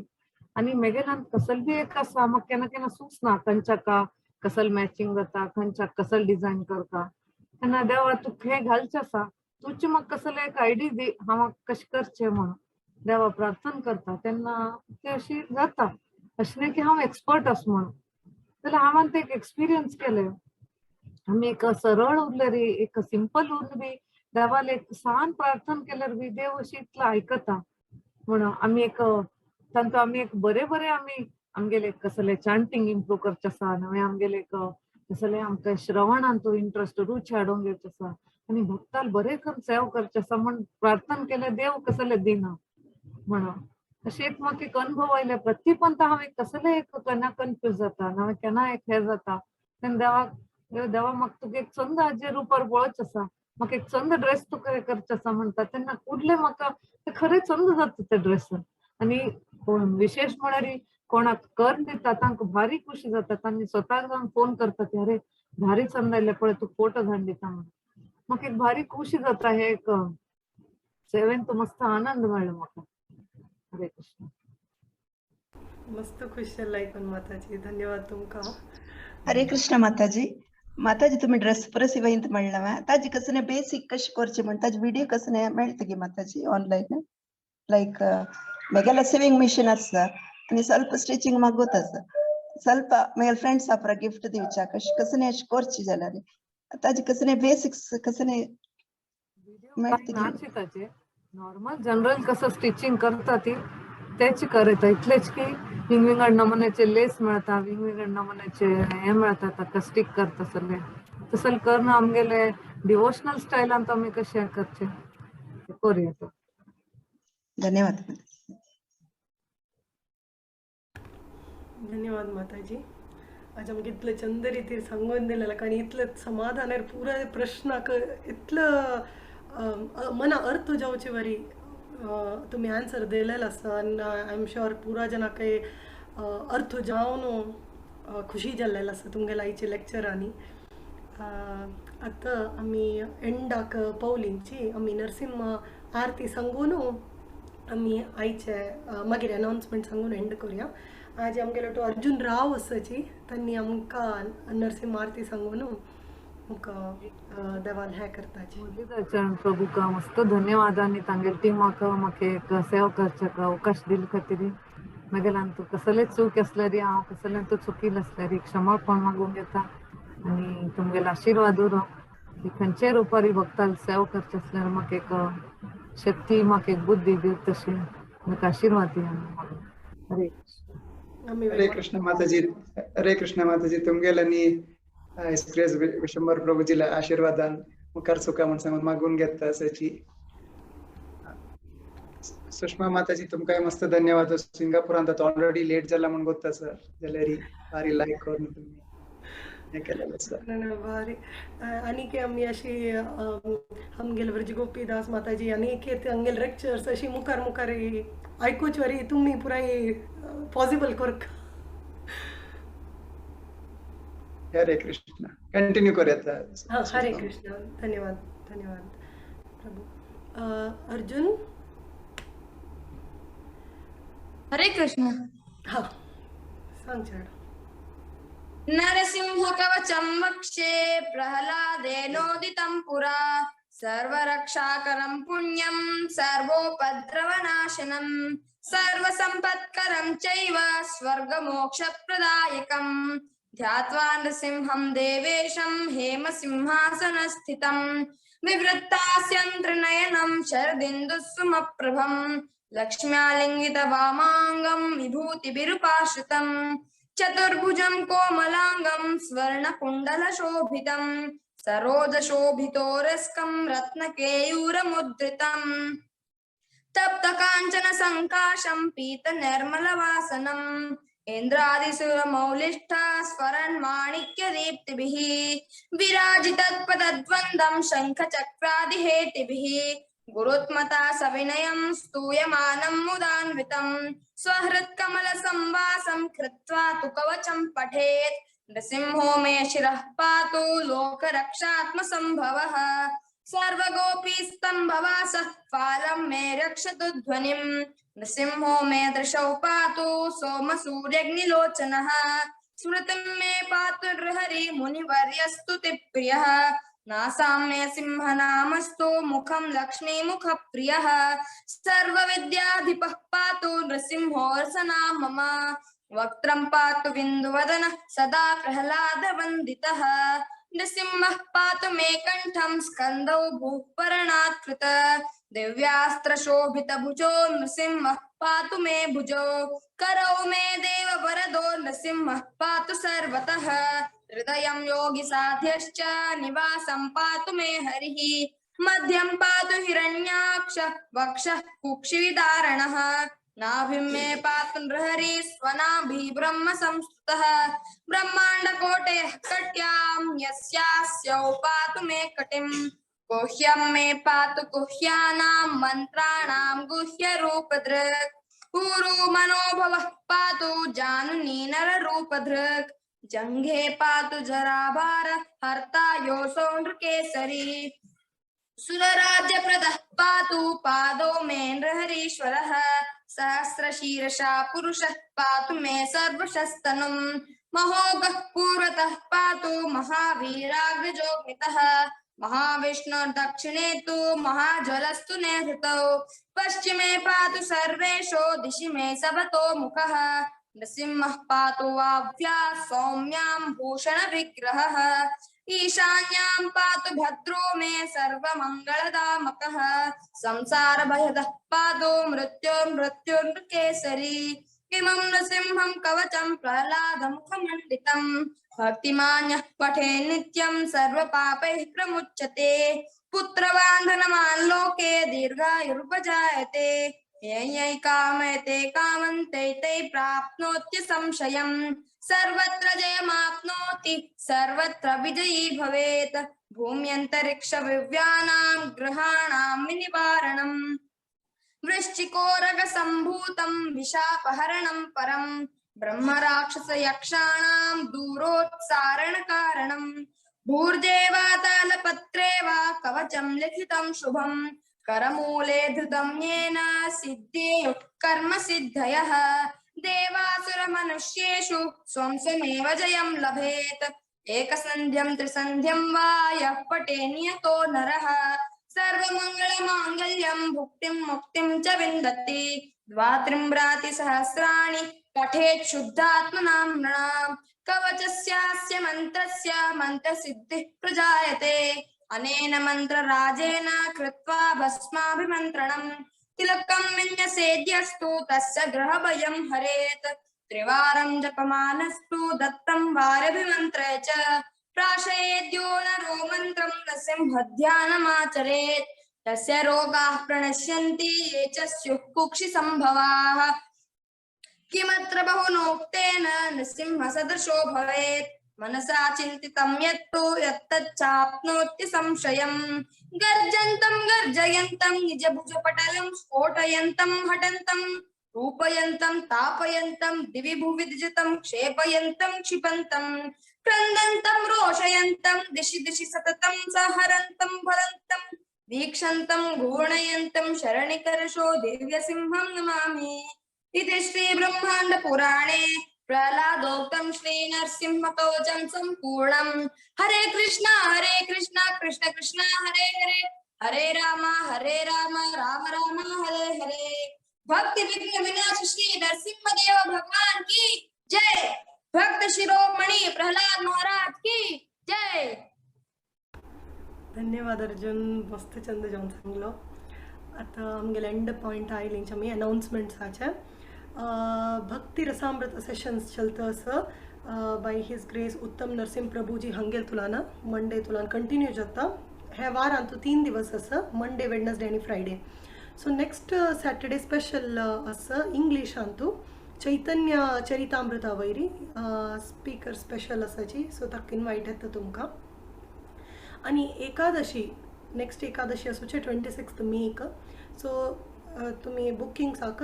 Speaker 2: आनी म्हगेल्यान कसले बी एक आसा म्हाका केन्ना केन्ना सुचना खंयच्याक कसले मॅचिंग जाता खंयच्याक कसले डिझायन करता तेन्ना देवा तुका हें घालचें आसा तुजें म्हाका कसलें एक आयडिया दी हांव कशें करचें म्हणून देवा प्रार्थना करता तेन्ना तें अशी जाता. अशें न्हय की हांव एक्सपर्ट आसा म्हणून जाल्यार हांवें तें एक एक्सपिरियन्स केलें. आमी एक सरळ उरले रे एक सिंपल उरले बी देवाले एक सान प्रार्थना केल्यार बी देव अशी इतलो आयकता म्हणून आमी एक तांकां आमी एक बरें बरें आमी आमगेलें कसलें चांटिंग इम्प्रूव करचें आसा नवें आमगेलें एक कसलें आमकां श्रवणान तो इंट्रस्ट रुची हाडूंक घेवचें आसा आनी भक्ताल बरें करून सेवा करचें आसा म्हण प्रार्थना केल्यार देव कसलें दिना म्हणून अशें एक म्हाका एक अनुभव आयले. प्रत्येकपंत हांव एक कसलें एक केन्ना कन्फ्यूज जाता हांवें केन्ना एक हें जाता तेन्ना देवा म्हाका तुका एक चंद हाजे रुपार पळोवचें आसा म्हाका एक चंद ड्रेस तुका हें करचें आसा म्हणटा तेन्ना कुडलें म्हाका तें खरें चंद जाता तें ड्रेस आनी विशेश म्हळ्यार कोणाक कर दिता तांकां भारी खुशी जाता आनी स्वताक जावन फोन करता की अरे भारी चंद आयले पळय तुका फोटो धाडून दिता म्हणून म्हाका एक भारी खुशी जाता. हे एक सेवेंत मस्त आनंद मेळ्ळो म्हाका. हरे कृष्ण.
Speaker 1: मस्त खुश जाल्ला आयकून माताजी धन्यवाद तुमकां.
Speaker 6: हरे कृष्ण माताजी. माताजी तुम्ही ड्रेस परस वयंत म्हणला ताजी कसं बेसिक कशी करची म्हण ताजी व्हिडिओ कसं मेळता की माताजी ऑनलाईन लाईक मेगेला सेविंग मशीन आसा आणि ಸ್ವಲ್ಪ स्टिचिंग मागोत आसा ಸ್ವಲ್ಪ मेगेल फ्रेंड्स आपरा गिफ्ट दिवचा कसं अशी करची जाल्यार ताजी कसं बेसिक्स कसं
Speaker 2: काही नाची ताचे नॉर्मल जनरल कसं स्टिचिंग करता ती तेच करता इतलेच की वेगवेगळ्या नमुन्याचे लेस मिळता वेगवेगळ्या नमुन्याचे हे मिळता ताका स्टिक करता सगळे तसं करणं आमगेले डिवोशनल स्टायलांत आम्ही कशे करचे करूया.
Speaker 6: धन्यवाद.
Speaker 1: धन्यवाद माताजी. आज आमगे इतलं चंद रितीर सांगून दिलेलं कारण इतलं समाधान आहे पुरा प्रश्नाक इतलं मना अर्थ जावचे वरी तुम्ही आन्सर दिलेलं आसा आनी आय एम शुअर पुरा जना काही अर्थ जावन खुशी जाल्लेलं आसा तुमगे लायचे लेक्चरांनी. आतां आमी एंडाक पावलींची आमी नरसिंह आरती सांगून आमी आयचे मागीर अनाउन्समेंट सांगून एंड करूया. आज आमगेलो तो अर्जुन राव आसाची त्यांनी आमकां नरसिंह आरती सांगून आमकां देवाल हें करताची.
Speaker 2: मुरलीधरचरण प्रभू का मस्त धन्यवाद आनी तांगेल टिमाक म्हाका एक सेवा करच्याक अवकाश दिले खातीर मागेल्यान तूं कसलेच चूक आसल्यार हांव कसलें तूं चुकील आसल्यार क्षमापण मागूंक येता आनी तुमगेलो आशिर्वाद उरो की खंयच्याय रुपारी भक्ताल सेवा करचे आसल्यार म्हाका एक शक्ती म्हाका एक बुद्धी दिव तशी म्हाका आशिर्वाद दिया. हरे
Speaker 7: हरे कृष्ण माताजी. हरे कृष्ण माताजी तुमगेलानी एक्सप्रेस विशंबर प्रभूजीला आशीर्वादान मुखार सुका म्हण सांगून मागून घेता असाची. सुषमा माताजी तुमकां मस्त धन्यवाद. सिंगापुरांत आतां ऑलरेडी लेट जाला म्हण गोत्ता सर जाल्यार भारी लायक करून तुम्ही हे केलेलं आसा.
Speaker 1: भारी आनीक आमी अशी आमगेल व्रज गोपीदास माताजी आनीक आमगेल लेक्चर्स अशी मुखार मुखार आयकूच वरी तुम्ही पुराय पॉसिबल करक.
Speaker 7: हरे कृष्ण कंटिन्यू करूया.
Speaker 1: हरे कृष्ण. धन्यवाद धन्यवाद प्रभू. अर्जुन.
Speaker 8: हरे कृष्ण.
Speaker 1: हा सांग चढ.
Speaker 8: नरसिंह कवचं वक्षे प्रह्लादेनोदितं पुरा सर्वरक्षाकरं पुण्यं सर्वोपद्रवनाशनं सर्वसम्पत्करं चैव स्वर्गमोक्षप्रदायकं ध्यात्वा नृसिंहं देवेशं हेमसिंहासनस्थितं विवृत्तास्यन्त्रनयनं शरदिन्दुसुमप्रभं लक्ष्म्यालिङ्गितवामाङ्गं विभूतिभिरुपाश्रितं चतुर्भुजं कोमलांगं स्वर्णकुण्डलशोभितं सरोजशोभितोरस्कं रत्नकेयूरमुद्रितं तप्तकाञ्चन संकाशं पीतनिर्मलवासनम् इन्द्रादिसुरमौलिष्ठा स्फरन्माणिक्यदीप्तिभिः विराजितत्पदद्वन्द्वं शङ्खचक्रादिहेतिभिः गुरुत्मता सविनयं स्तूयमानं मुदान्वितं स्वहृत्कमलसंवासं कृत्वा तु कवचं पठेत् नृसिंहो मे शिरः पातु लोकरक्षात्मसंभवः सर्वगोपीस्तम्भवासः फालं मे रक्षतु ध्वनिं नृसिंहो मे दृशौ पातु सोमसूर्यग्निलोचनः स्मृतिं मे पातु नृहरि मुनिवर्यस्तुतिप्रियः नासाम्य सिंहनामस्तु मुखं लक्ष्मीमुखप्रियः सर्वविद्याधिपः पातु नृसिंहोऽर्सना मम वक्त्रं पातु बिन्दुवदनः सदा प्रह्लादवन्दितः नृसिंहः पातु मे कण्ठं स्कन्दौ भूपर्णात्कृत दिव्यास्त्रशोभितभुजो नृसिंहः पातु मे भुजौ करौ मे देववरदो नृसिंहः पातु सर्वतः हृदयं योगिसाध्यश्च निवासं पातु मे हरिः मध्यं पातु हिरण्याक्ष वक्षः कुक्षिविदारणः नाभिं मे पातु नृहरि स्वनाभिः ब्रह्म संस्तुतः ब्रह्माण्डकोटेः कट्यां यस्यास्यौ पातु मे कटिं गुह्यं मे पातु गुह्यानां मन्त्राणां गुह्यरूपधृक् ऊरु मनोभवः पातु जानुनी नररूपधृक् जंघे पातु जराभार हर्ता योऽसौ नृकेसरी सुरराज्यप्रदः पातु पादौ मे नृहरीश्वरः सहस्रशीर्षा पुरुषः पातु मे सर्वशस्तनुं महोगः पूर्वतः पातु महावीराग्रजोग्नितः महाविष्णुर्दक्षिणे तु महाज्वलस्तु नैहृतौ पश्चिमे पातु सर्वेषु दिशि मे सबतो मुखः नृसिंहः पातु वाव्या सौम्यां भूषण विग्रहः ईशान्यां पातु भद्रो मे सर्वमङ्गलदामकः संसारभयदः पातु मृत्युर्मृत्युर्केसरी किमं नृसिंहं कवचं प्रह्लादमुखमण्डितं भक्तिमान्यः पठे नित्यं सर्वपापैः प्रमुच्यते पुत्रवान्धनमान् लोके दीर्घायुर्पजायते यै कामयते कामं तै प्राप्नोत्य संशयं सर्वत्र जयमाप्नोति सर्वत्र विजयी भवेत् भूम्यन्तरिक्ष विव्यानां ग्रहाणां निवारणम् वृश्चिकोरगसम्भूतं विशापहरणं परं ब्रह्मराक्षसयक्षाणां दूरोत्सारणकारणं भूर्देवातालपत्रे वा कवचं लिखितं शुभं करमूले धृतं येन सिद्ध्येयुः कर्मसिद्धयः देवासुरमनुष्येषु स्वं स्वमेव जयं लभेत् एकसन्ध्यं त्रिसन्ध्यं वा यः पठे नियतो नरः सर्वमङ्गलमाङ्गल्यं भुक्तिं मुक्तिं च विन्दति द्वात्रिम्रातिसहस्राणि पठेत् शुद्धात्मनां नृणाम् कवचस्यास्य मन्त्रस्य मन्त्रसिद्धिः प्रजायते अनेन मन्त्रराजेन कृत्वा भस्माभिमन्त्रणम् तिलकं विन्यसेद्यस्तु तस्य ग्रहभयं हरेत् त्रिवारं जपमानस्तु दत्तं वारभिमन्त्रे च प्राशयेद्यो नरो मन्त्रं नृसिंहध्यानमाचरेत् तस्य रोगाः प्रणश्यन्ति ये च स्युः कुक्षिसम्भवाः किमत्र बहुनोक्तेन नृसिंहसदृशो भवेत् मनसा चिन्तितं यत्तु यत्तच्चाप्नोति संशयम् गर्जन्तं गर्जयन्तं निजभुजपटलं स्फोटयन्तं हठन्तं रूपयन्तं तापयन्तं दिवि भुवि द्विजितं क्षेपयन्तं क्षिपन्तं क्रन्दन्तं रोषयन्तं दिशि दिशि सततं सहरन्तं फलन्तं वीक्षन्तं घूर्णयन्तं शरणिकरशो दिव्यसिंहं नमामि इति श्री ब्रह्मांड पुराणे प्रह्लादोक्तं श्री नरसिंह कवचं संपूर्णं हरे कृष्ण कृष्ण कृष्ण हरे हरे हरे राम राम राम हरे हरे भक्ति विघ्न विनाश श्री नरसिंह देव भगवान की जय भक्त शिरोमणि प्रह्लाद महाराज की जय
Speaker 1: धन्यवाद अर्जुन मस्त चंद जाऊन सांगलो आता आमगेले एंड पॉइंट आयली आमी अनाउन्समेंट्स आचे भक्ति रसामृत सेशन्स चलतस by his grace Uttam Narasimha Prabhuji हंगेल तुलान Monday तुलान continue जाता हे वार अंतू 3 दिवस आसा मंडे वेडनेसडे आनी Friday so next Saturday special आसा इंग्लिश अंतू Chaitanya Charitamrita very speaker special आसाची सो ताका इनवायट येता तुमकां आनी एकादशी नेक्स्ट एकादशी आसूचे 26 मेक सो तुम्ही बुकिंग्साक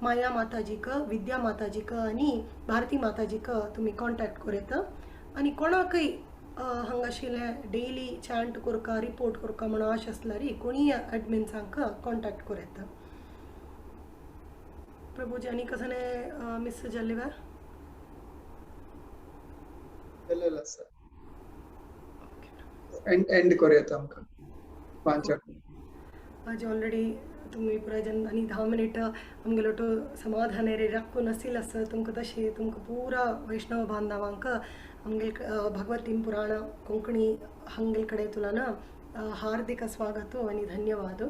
Speaker 1: माया माताजीक विद्या माताजीक आनी भारती माताजीक तुम्ही कॉन्टॅक्ट करूं आनी कोणाकय हांगाशिल्ले डेली चॅन्ट करका रिपोर्ट करका म्हणून आश आसल्यार कोणी एडमिन्सांक कॉन्टॅक्ट करूं प्रभुजी आनी कसने मिस जाल्ले वा
Speaker 7: एंड करूया आमकां 5
Speaker 1: आज ऑलरेडी तुम्ही प्रजन आणि 10 मिनिट आमगेलो तो समाधान रे राखून आसिल आसा तुमकां तशें तुमकां पुरा वैष्णव बांधवांक आमगेल भगवती पुराण कोंकणी हंगेल कडेन तुलान हार्दिक स्वागत आनी धन्यवाद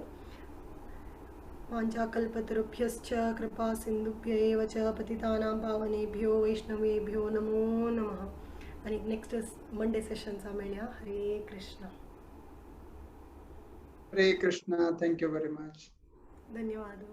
Speaker 1: वाञ्छाकल्पतरुभ्यश्च कृपा सिन्धुभ्य एव च पतितानां पावनेभ्यो वैष्णवेभ्यो नमो नमः आणि नेक्स्ट मंडे सेशनचा मेळया हरे Krishna
Speaker 7: Hare Krishna, thank you very much.
Speaker 1: धन्यवाद.